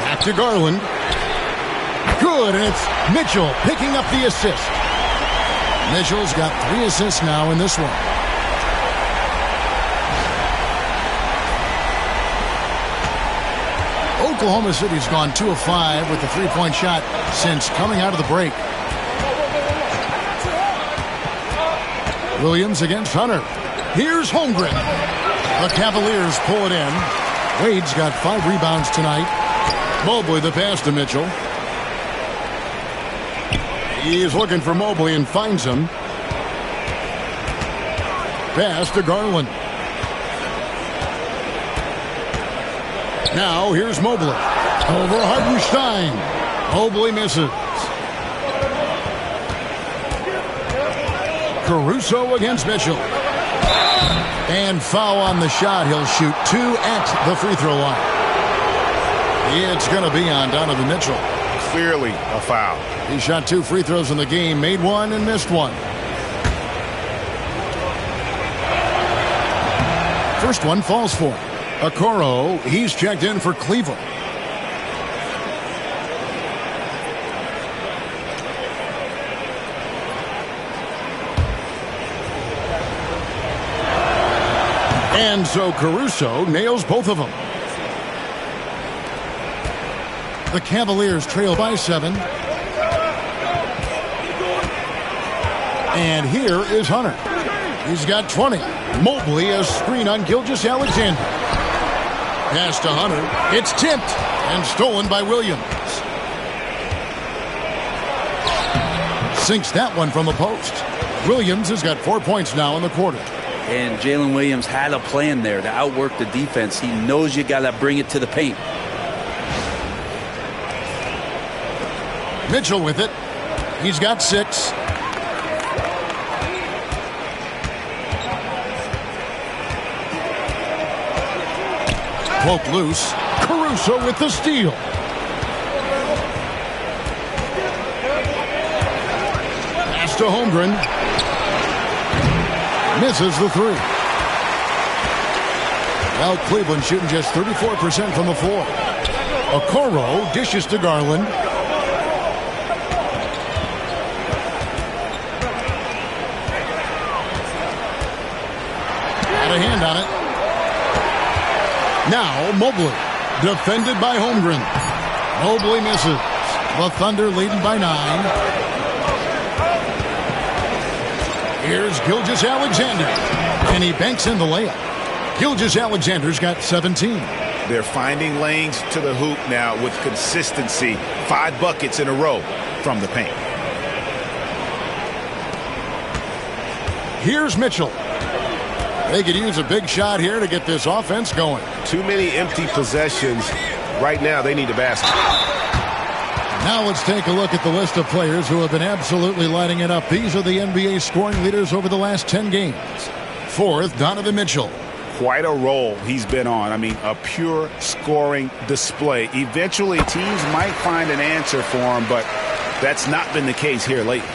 Back to Garland. Good, and it's Mitchell picking up the assist. Mitchell's got 3 assists now in this one. Oklahoma City's gone 2 of 5 with the 3-point shot since coming out of the break. Williams against Hunter. Here's Holmgren. The Cavaliers pull it in. Wade's got 5 rebounds tonight. Mobley the pass to Mitchell. He is looking for Mobley and finds him. Pass to Garland. Now here's Mobley. Over Hartenstein. Mobley misses. Caruso against Mitchell. And foul on the shot. He'll shoot 2 at the free throw line. It's going to be on Donovan Mitchell. Clearly a foul. He shot 2 free throws in the game, made 1 and missed 1. First one falls for him. Okoro, he's checked in for Cleveland. And so Caruso nails both of them. The Cavaliers trail by 7. And here is Hunter. He's got 20. Mobley, a screen on Gilgeous-Alexander. Pass to Hunter. It's tipped and stolen by Williams. Sinks that one from the post. Williams has got 4 points now in the quarter. And Jalen Williams had a plan there to outwork the defense. He knows you got to bring it to the paint. Mitchell with it. He's got 6. Poke loose. Caruso with the steal. Pass to Holmgren. Misses the three. Well, Cleveland shooting just 34% from the floor. Okoro dishes to Garland. Had a hand on it. Now Mobley, defended by Holmgren. Mobley misses. The Thunder leading by 9. Here's Gilgeous-Alexander, and he banks in the layup. Gilgeous-Alexander's got 17. They're finding lanes to the hoop now with consistency. 5 buckets in a row from the paint. Here's Mitchell. They could use a big shot here to get this offense going. Too many empty possessions. Right now, they need a basket. Now let's take a look at the list of players who have been absolutely lighting it up. These are the NBA scoring leaders over the last 10 games. 4th, Donovan Mitchell. Quite a role he's been on. I mean, a pure scoring display. Eventually, teams might find an answer for him, but that's not been the case here lately.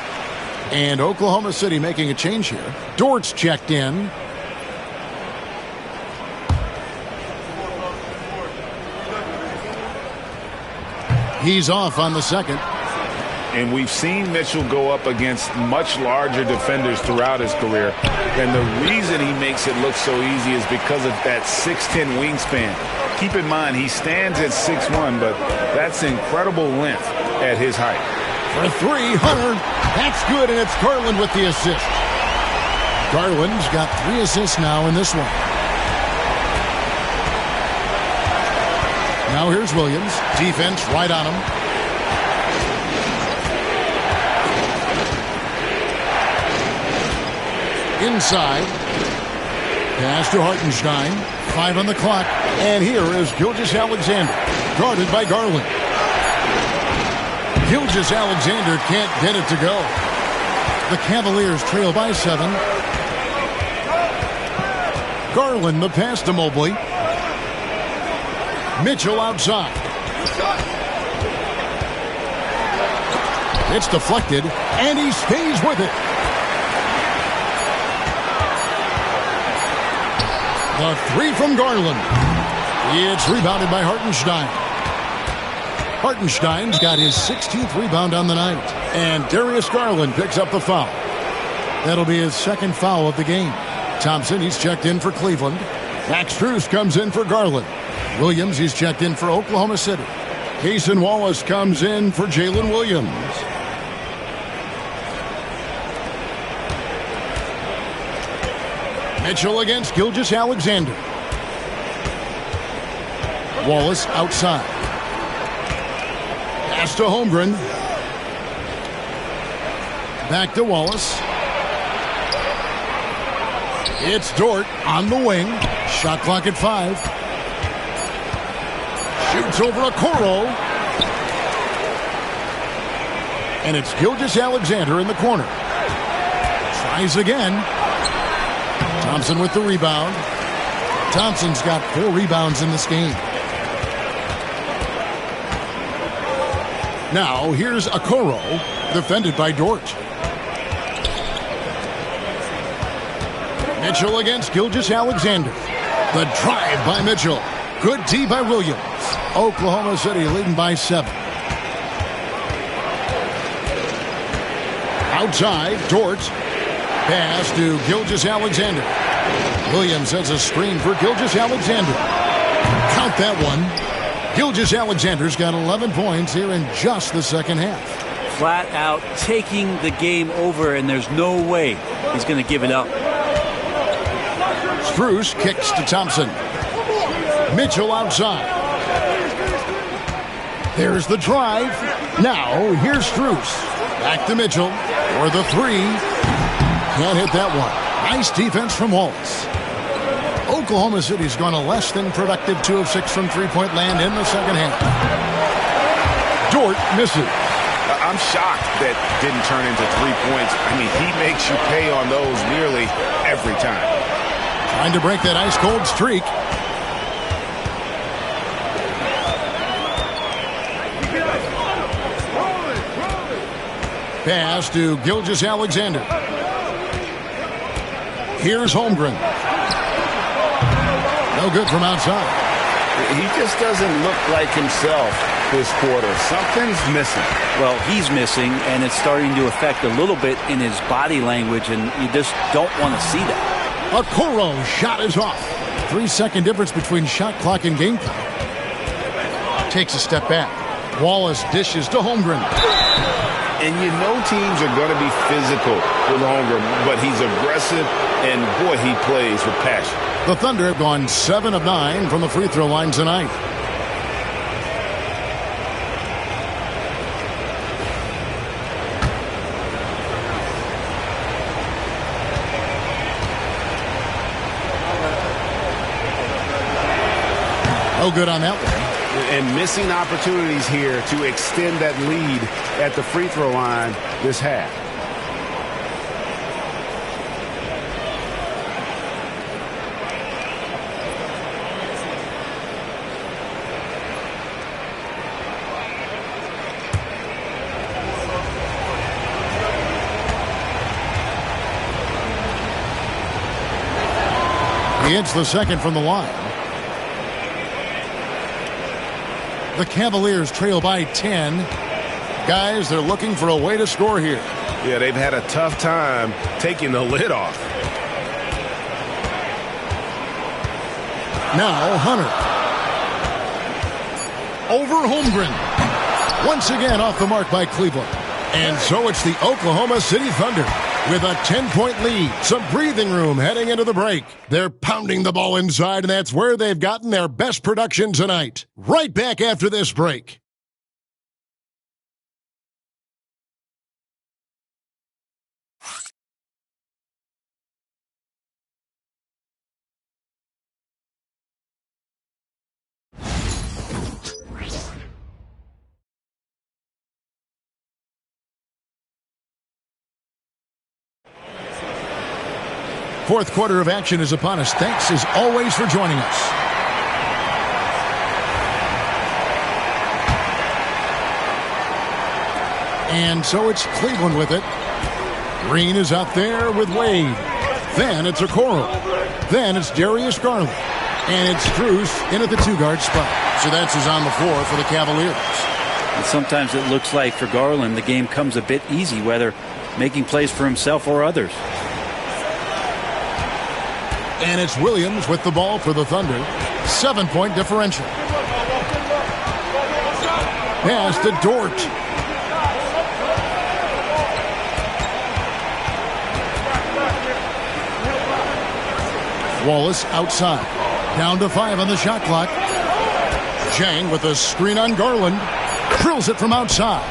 And Oklahoma City making a change here. Dort's checked in. He's off on the second. And we've seen Mitchell go up against much larger defenders throughout his career. And the reason he makes it look so easy is because of that 6'10 wingspan. Keep in mind, he stands at 6'1", but that's incredible length at his height. For 3, Hunter. That's good, and it's Garland with the assist. Garland's got 3 assists now in this one. Now here's Williams. Defense right on him. Inside. Pass to Hartenstein. 5 on the clock. And here is Gilgeous-Alexander, guarded by Garland. Gilgeous-Alexander can't get it to go. The Cavaliers trail by 7. Garland the pass to Mobley. Mitchell outside. It's deflected, and he stays with it. The 3 from Garland. It's rebounded by Hartenstein. Hartenstein's got his 16th rebound on the night. And Darius Garland picks up the foul. That'll be his 2nd foul of the game. Thompson, he's checked in for Cleveland. Max Strus comes in for Garland. Williams, he's checked in for Oklahoma City. Cason Wallace comes in for Jalen Williams. Mitchell against Gilgeous-Alexander. Wallace outside. Pass to Holmgren. Back to Wallace. It's Dort on the wing. Shot clock at 5. Shoots over Okoro. And it's Gilgeous-Alexander in the corner. Tries again. Thompson with the rebound. Thompson's got 4 rebounds in this game. Now here's Okoro, defended by Dort. Mitchell against Gilgeous-Alexander. The drive by Mitchell. Good D by Williams. Oklahoma City leading by 7. Outside, Dort. Pass to Gilgeous-Alexander. Williams has a screen for Gilgeous-Alexander. Count that one. Gilgeous-Alexander's got 11 points here in just the second half. Flat out taking the game over, and there's no way he's going to give it up. Strus kicks to Thompson. Mitchell outside. There's the drive. Now here's Strus. Back to Mitchell for the 3. Can't hit that one. Nice defense from Wallace. Oklahoma City's gone a less than productive 2 of 6 from three-point land in the second half. Dort misses. I'm shocked that didn't turn into 3 points. I mean, he makes you pay on those nearly every time. Trying to break that ice-cold streak. Pass to Gilgeous-Alexander. Here's Holmgren. No good from outside. He just doesn't look like himself this quarter. Something's missing. Well, he's missing, and it's starting to affect a little bit in his body language, and you just don't want to see that. Okoro shot is off. 3-second difference between shot clock and game clock. Takes a step back. Wallace dishes to Holmgren. And you know teams are going to be physical with Holmgren, but he's aggressive, and boy, he plays with passion. The Thunder have gone 7 of 9 from the free throw line tonight. No good on that one. And missing opportunities here to extend that lead at the free throw line this half. He hits the second from the line. The Cavaliers trail by 10. Guys, they're looking for a way to score here. Yeah, they've had a tough time taking the lid off. Now Hunter. Over Holmgren. Once again off the mark by Cleveland. And so it's the Oklahoma City Thunder with a 10-point lead. Some breathing room heading into the break. They're pounding the ball inside, and that's where they've gotten their best production tonight. Right back after this break. Fourth quarter of action is upon us. Thanks as always for joining us. And so it's Cleveland with it. Green is out there with Wade. Then it's Okoro. Then it's Darius Garland. And it's Strus in at the two-guard spot. So that's who's on the floor for the Cavaliers. And sometimes it looks like for Garland the game comes a bit easy, whether making plays for himself or others. And it's Williams with the ball for the Thunder. 7-point differential. Pass to Dort. Wallace outside. Down to 5 on the shot clock. Chang with a screen on Garland. Drills it from outside.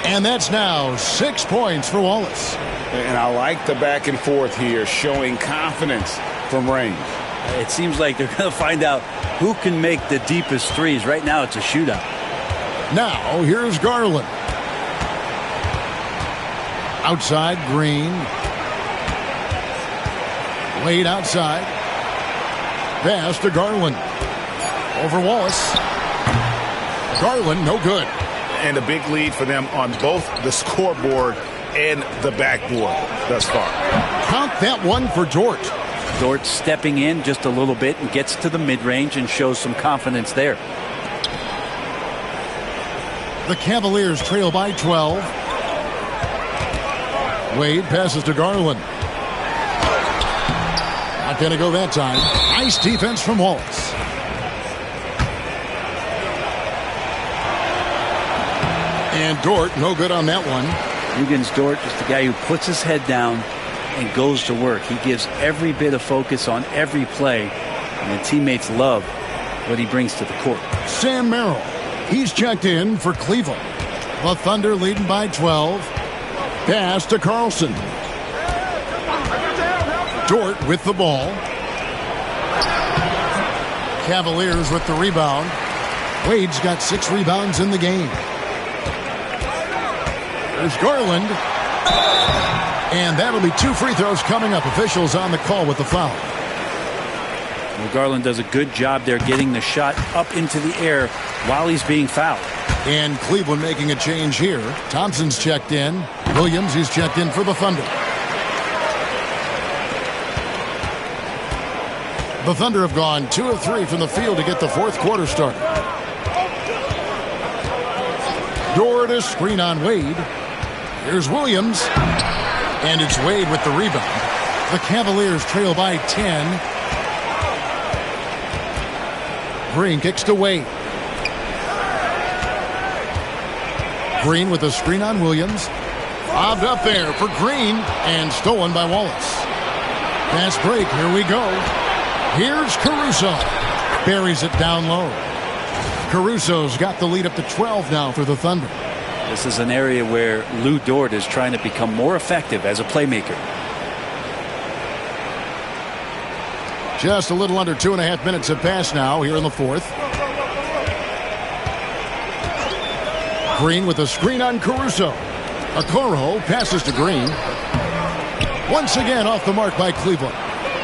And that's now 6 points for Wallace. And I like the back and forth here, showing confidence from range. It seems like they're going to find out who can make the deepest threes. Right now it's a shootout. Now here's Garland. Outside, Green. Wade outside. Pass to Garland. Over Wallace. Garland, no good. And a big lead for them on both the scoreboard and the backboard thus far. Count that one for Dort. Dort stepping in just a little bit and gets to the mid-range and shows some confidence there. The Cavaliers trail by 12. Wade passes to Garland. Not going to go that time. Nice defense from Wallace. And Dort, no good on that one. Dort is the guy who puts his head down and goes to work. He gives every bit of focus on every play, and the teammates love what he brings to the court. Sam Merrill, he's checked in for Cleveland. The Thunder leading by 12. Pass to Carlson. Dort with the ball. Cavaliers with the rebound. Wade's got 6 rebounds in the game. There's Garland. And that'll be 2 free throws coming up. Officials on the call with the foul. Well, Garland does a good job there getting the shot up into the air while he's being fouled. And Cleveland making a change here. Thompson's checked in. Williams, he's checked in for the Thunder. The Thunder have gone 2 of 3 from the field to get the fourth quarter started. Dort is screen on Wade. Here's Williams. And it's Wade with the rebound. The Cavaliers trail by 10. Green kicks to Wade. Green with a screen on Williams. Bobbed up there for Green and stolen by Wallace. Fast break, here we go. Here's Caruso. Buries it down low. Caruso's got the lead up to 12 now for the Thunder. This is an area where Lou Dort is trying to become more effective as a playmaker. Just a little under 2.5 minutes have passed now here in the fourth. Green with a screen on Caruso. Okoro passes to Green. Once again off the mark by Cleveland.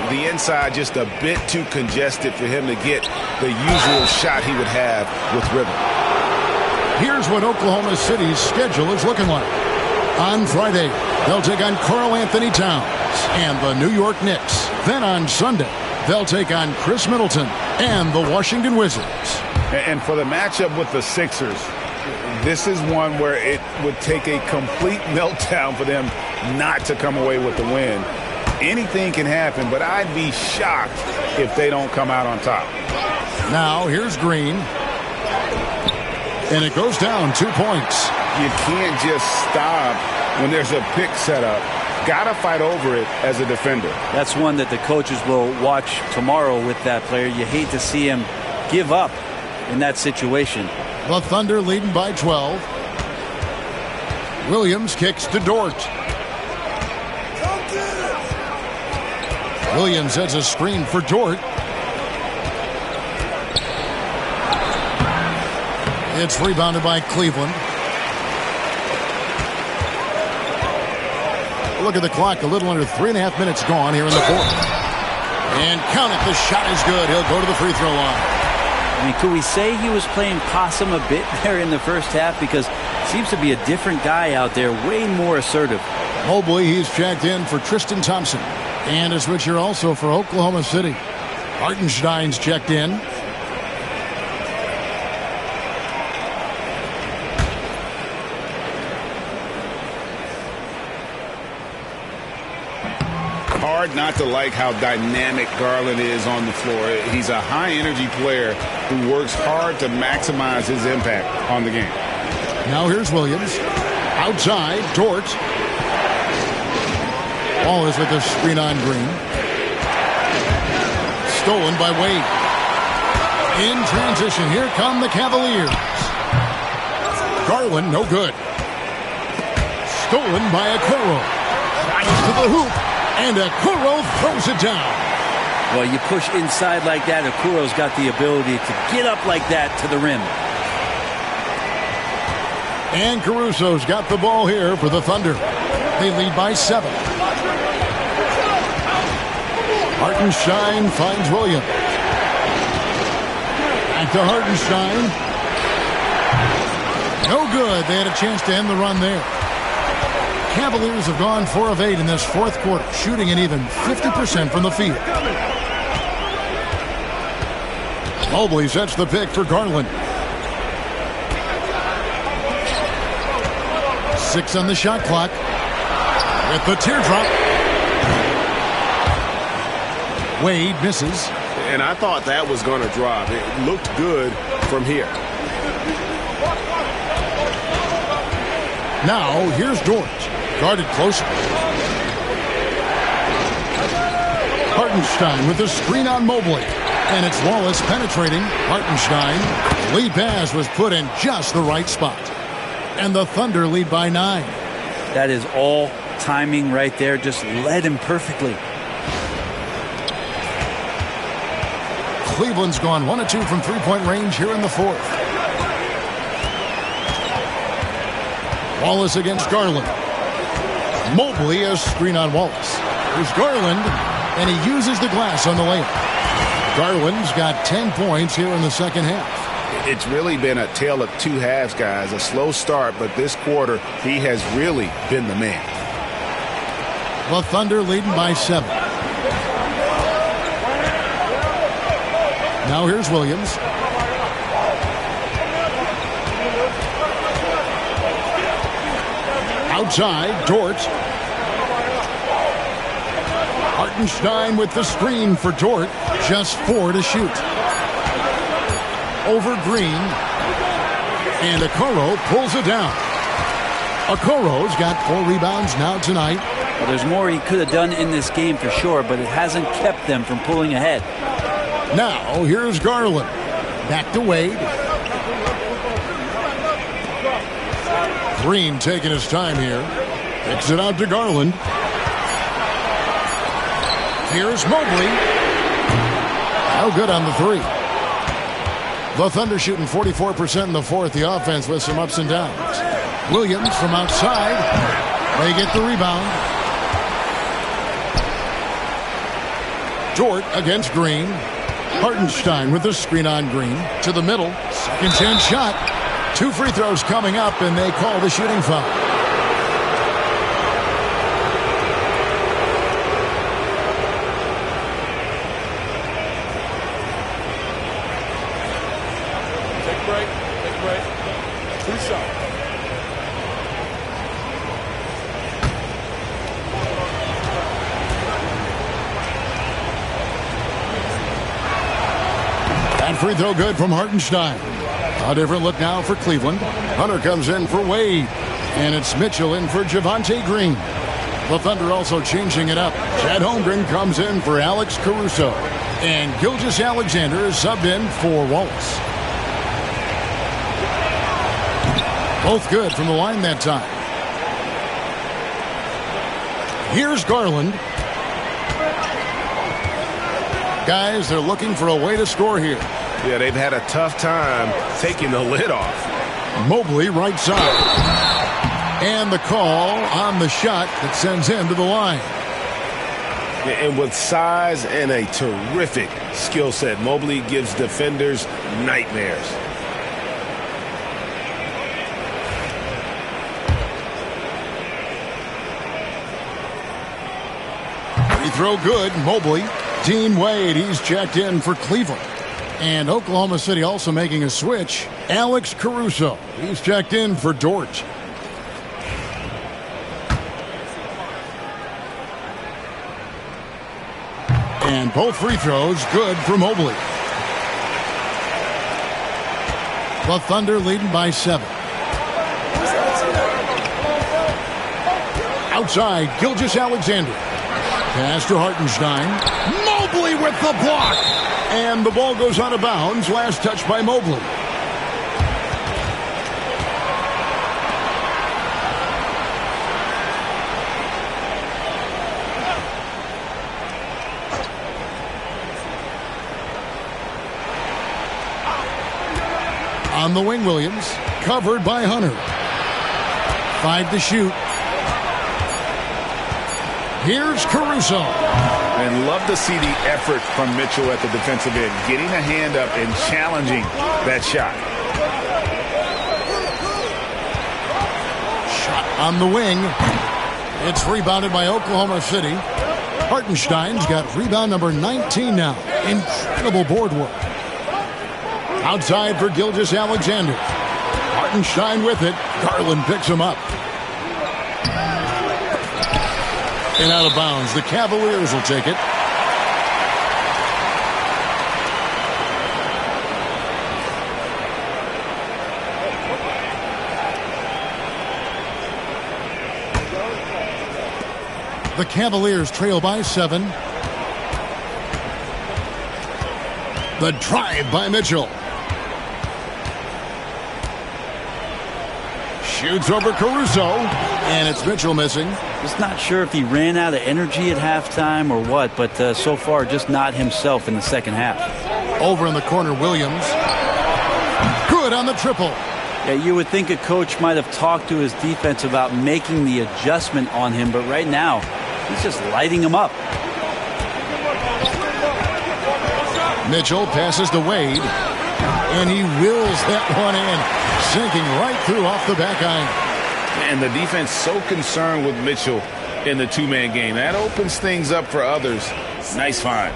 The inside just a bit too congested for him to get the usual shot he would have with rhythm. Here's what Oklahoma City's schedule is looking like. On Friday, they'll take on Karl Anthony Towns and the New York Knicks. Then on Sunday, they'll take on Chris Middleton and the Washington Wizards. And for the matchup with the Sixers, this is one where it would take a complete meltdown for them not to come away with the win. Anything can happen, but I'd be shocked if they don't come out on top. Now, here's Green. And it goes down 2 points. You can't just stop when there's a pick set up. Got to fight over it as a defender. That's one that the coaches will watch tomorrow with that player. You hate to see him give up in that situation. The Thunder leading by 12. Williams kicks to Dort. Williams has a screen for Dort. It's rebounded by Cleveland. Look at the clock. A little under 3.5 minutes gone here in the fourth. And count it. The shot is good. He'll go to the free throw line. I mean, could we say he was playing possum a bit there in the first half? Because it seems to be a different guy out there, way more assertive. Mobley, he's checked in for Tristan Thompson. And a switcher also for Oklahoma City. Hartenstein's checked in. Hard not to like how dynamic Garland is on the floor. He's a high-energy player who works hard to maximize his impact on the game. Now here's Williams. Outside, Dort. Ball is with the screen on Green. Stolen by Wade. In transition, here come the Cavaliers. Garland, no good. Stolen by Okoro. Drives to the hoop, and Okoro throws it down. Well, you push inside like that, Okoro's got the ability to get up like that to the rim. And Caruso's got the ball here for the Thunder. They lead by 7. Hartenstein finds Williams. Back to Hartenstein. No good. They had a chance to end the run there. Cavaliers have gone 4 of 8 in this fourth quarter, shooting an even 50% from the field. Mobley sets the pick for Garland. 6 on the shot clock. With the teardrop. Wade misses. And I thought that was going to drop. It looked good from here. Now, here's Dort. Guarded closer. Hartenstein with the screen on Mobley. And it's Wallace penetrating. Hartenstein. Lead pass was put in just the right spot. And the Thunder lead by 9. That is all timing right there. Just led him perfectly. Cleveland's gone 1 of 2 from three-point range here in the fourth. Wallace against Garland. Mobley a screen on Wallace. There's Garland, and he uses the glass on the layup. Garland's got 10 points here in the second half. It's really been a tale of two halves, guys. A slow start, but this quarter, he has really been the man. The Thunder leading by 7. Now here's Williams. Outside, Dort. Hartenstein with the screen for Dort. Just 4 to shoot. Over Green. And Okoro pulls it down. Okoro's got 4 rebounds now tonight. Well, there's more he could have done in this game for sure, but it hasn't kept them from pulling ahead. Now, here's Garland. Back to Wade. Green taking his time here. Kicks it out to Garland. Here's Mobley. No good on the 3. The Thunder shooting 44% in the fourth. The offense with some ups and downs. Williams from outside. They get the rebound. Dort against Green. Hartenstein with the screen on Green. To the middle. Second chance shot. 2 free throws coming up, and they call the shooting foul. Take a break. Take a break. 2 shots. And free throw good from Hartenstein. A different look now for Cleveland. Hunter comes in for Wade. And it's Mitchell in for Javonte Green. The Thunder also changing it up. Chad Holmgren comes in for Alex Caruso. And Gilgeous-Alexander is subbed in for Wallace. Both good from the line that time. Here's Garland. Guys, they're looking for a way to score here. Yeah, they've had a tough time taking the lid off. Mobley right side. And the call on the shot that sends him to the line. And with size and a terrific skill set, Mobley gives defenders nightmares. Free throw good, Mobley. Dean Wade, he's checked in for Cleveland. And Oklahoma City also making a switch. Alex Caruso, he's checked in for Dort. And both free throws good for Mobley. The Thunder leading by 7. Outside, Gilgeous-Alexander. Pass to Hartenstein. Mobley with the block. And the ball goes out of bounds. Last touch by Mobley. On the wing, Williams. Covered by Hunter. 5 to shoot. Here's Caruso. And love to see the effort from Mitchell at the defensive end. Getting a hand up and challenging that shot. Shot on the wing. It's rebounded by Oklahoma City. Hartenstein's got rebound number 19 now. Incredible board work. Outside for Gilgeous-Alexander. Hartenstein with it. Garland picks him up. And out of bounds. The Cavaliers will take it. The Cavaliers trail by 7. The drive by Mitchell. Shoots over Caruso. And it's Mitchell missing. Just not sure if he ran out of energy at halftime or what, but so far just not himself in the second half. Over in the corner, Williams. Good on the triple. Yeah, you would think a coach might have talked to his defense about making the adjustment on him, but right now, he's just lighting him up. Mitchell passes to Wade. And he wills that one in, sinking right through off the back iron. And the defense so concerned with Mitchell in the two-man game. That opens things up for others. Nice find.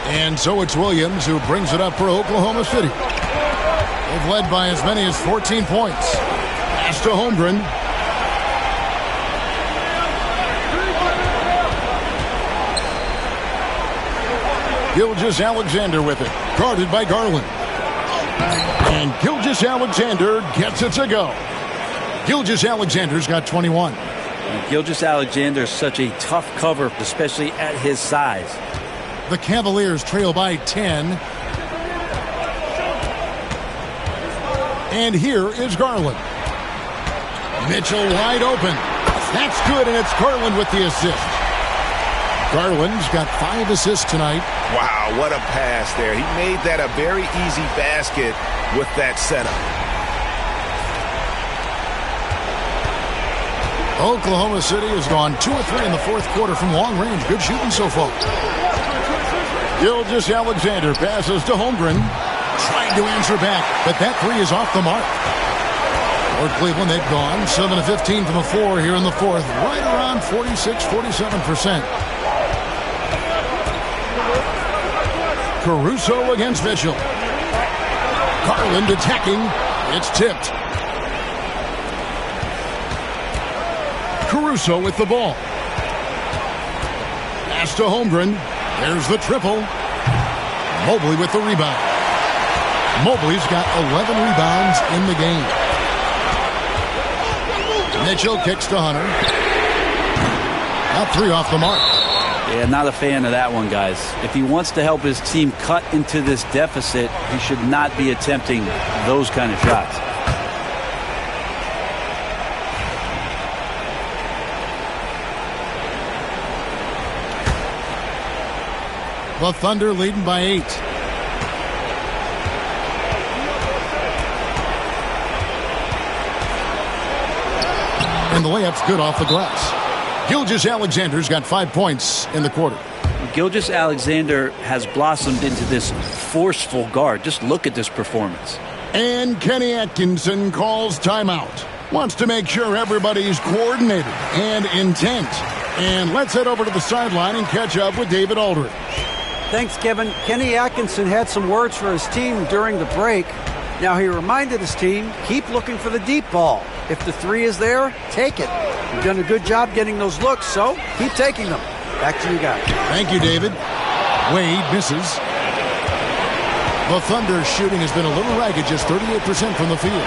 And so it's Williams who brings it up for Oklahoma City. They've led by as many as 14 points. Pass to Holmgren. Gilgeous-Alexander with it. Guarded by Garland. And Gilgeous-Alexander gets it to go. Gilgeous-Alexander's got 21. Gilgeous-Alexander is such a tough cover, especially at his size. The Cavaliers trail by 10. And here is Garland. Mitchell wide open. That's good, and it's Garland with the assist. Garland's got 5 assists tonight. Wow, what a pass there. He made that a very easy basket with that setup. Oklahoma City has gone 2 of 3 in the fourth quarter from long range. Good shooting so far. Gilgeous-Alexander passes to Holmgren. Trying to answer back, but that three is off the mark. For Cleveland, they've gone 7 of 15 from the floor here in the fourth. Right around 46-47%. Caruso against Mitchell. Garland attacking. It's tipped. Caruso with the ball. Pass to Holmgren. There's the triple. Mobley with the rebound. Mobley's got 11 rebounds in the game. Mitchell kicks to Hunter. Not 3 off the mark. Yeah, not a fan of that one, guys. If he wants to help his team cut into this deficit, he should not be attempting those kind of shots. The Thunder leading by 8. And the layup's good off the glass. Gilgeous-Alexander's got 5 points in the quarter. Gilgeous-Alexander has blossomed into this forceful guard. Just look at this performance. And Kenny Atkinson calls timeout. Wants to make sure everybody's coordinated and intent. And let's head over to the sideline and catch up with David Aldridge. Thanks, Kevin. Kenny Atkinson had some words for his team during the break. Now, he reminded his team, keep looking for the deep ball. If the three is there, take it. You've done a good job getting those looks, so keep taking them. Back to you guys. Thank you, David. Wade misses. The Thunder's shooting has been a little ragged, just 38% from the field.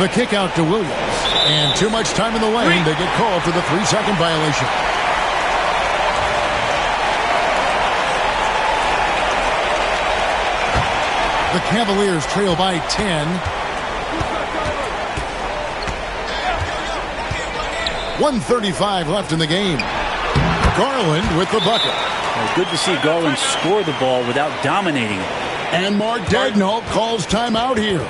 The kick out to Williams. And too much time in the lane. They get called for the 3-second violation. The Cavaliers trail by 10. 1:35 left in the game. Garland with the bucket. Well, good to see Garland score the ball without dominating it. And Mark Daigneault calls timeout here.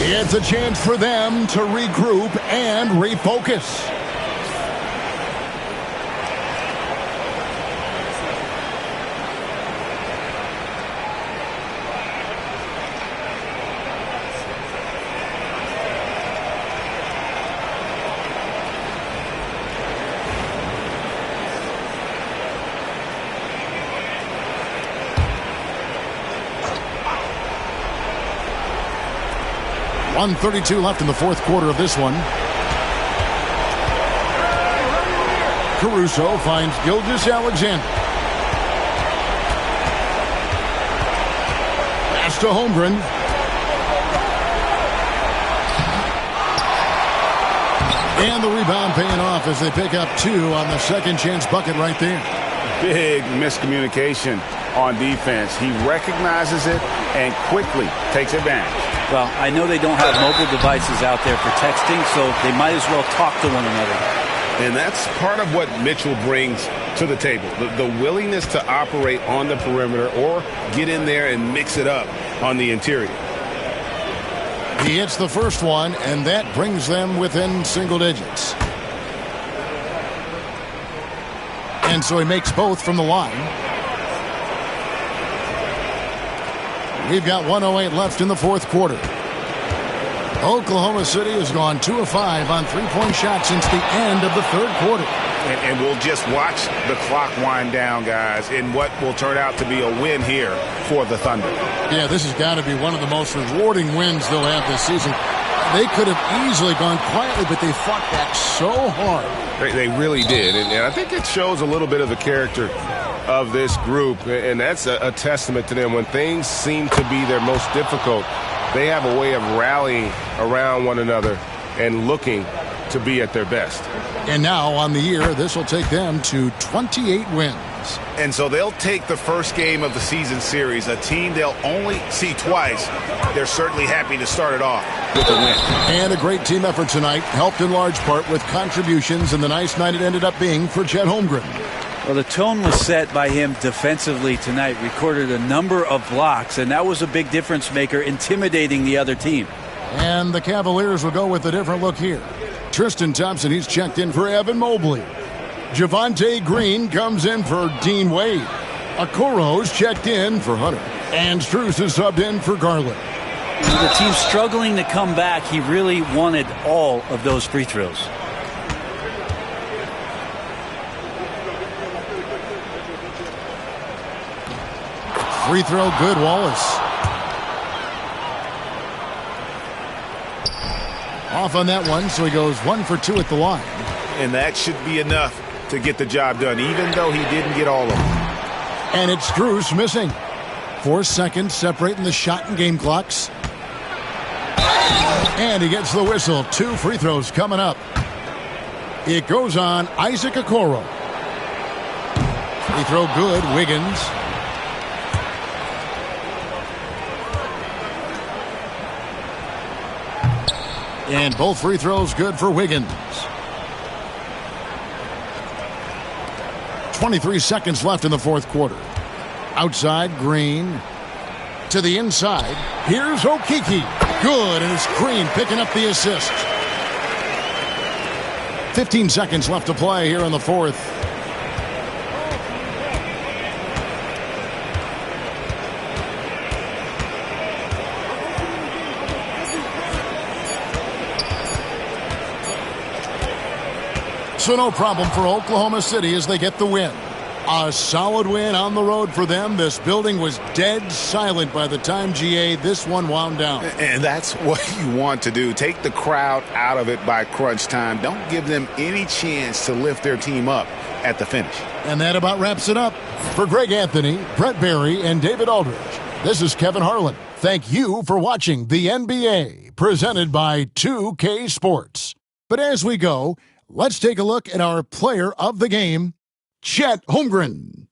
It's a chance for them to regroup and refocus. .132 left in the fourth quarter of this one. Caruso finds Gilgeous-Alexander. Pass to Holmgren. And the rebound paying off as they pick up 2 on the second chance bucket right there. Big miscommunication on defense. He recognizes it and quickly takes advantage. Well, I know they don't have mobile devices out there for texting, so they might as well talk to one another. And that's part of what Mitchell brings to the table. The willingness to operate on the perimeter or get in there and mix it up on the interior. He hits the first one, and that brings them within single digits. And so he makes both from the line. We've got 1:08 left in the fourth quarter. Oklahoma City has gone 2 of 5 on three-point shots since the end of the third quarter. And we'll just watch the clock wind down, guys, in what will turn out to be a win here for the Thunder. Yeah, this has got to be one of the most rewarding wins they'll have this season. They could have easily gone quietly, but they fought back so hard. They really did, and I think it shows a little bit of the character of this group, and that's a testament to them. When things seem to be their most difficult, they have a way of rallying around one another and looking to be at their best. And now on the year, this will take them to 28 wins. And so they'll take the first game of the season series, a team they'll only see twice. They're certainly happy to start it off with a win. And a great team effort tonight, helped in large part with contributions, and the nice night it ended up being for Chet Holmgren. Well, the tone was set by him defensively tonight, recorded a number of blocks, and that was a big difference maker, intimidating the other team. And the Cavaliers will go with a different look here. Tristan Thompson, he's checked in for Evan Mobley. Javonte Green comes in for Dean Wade. Okoro's checked in for Hunter. And Strus is subbed in for Garland. The team's struggling to come back. He really wanted all of those free throws. Free throw good, Wallace. Off on that one, so he goes 1 for 2 at the line. And that should be enough to get the job done, even though he didn't get all of them. And it's Strus missing. 4 seconds separating the shot and game clocks. And he gets the whistle. 2 free throws coming up. It goes on Isaac Okoro. Free throw good, Wiggins. And both free throws good for Wiggins. 23 seconds left in the fourth quarter. Outside, Green. To the inside. Here's Okeke. Good, and it's Green picking up the assist. 15 seconds left to play here in the fourth. So no problem for Oklahoma City as they get the win. A solid win on the road for them. This building was dead silent by the time, GA, this one wound down. And that's what you want to do. Take the crowd out of it by crunch time. Don't give them any chance to lift their team up at the finish. And that about wraps it up. For Greg Anthony, Brett Barry, and David Aldridge, this is Kevin Harlan. Thank you for watching the NBA, presented by 2K Sports. But as we go, let's take a look at our player of the game, Chet Holmgren.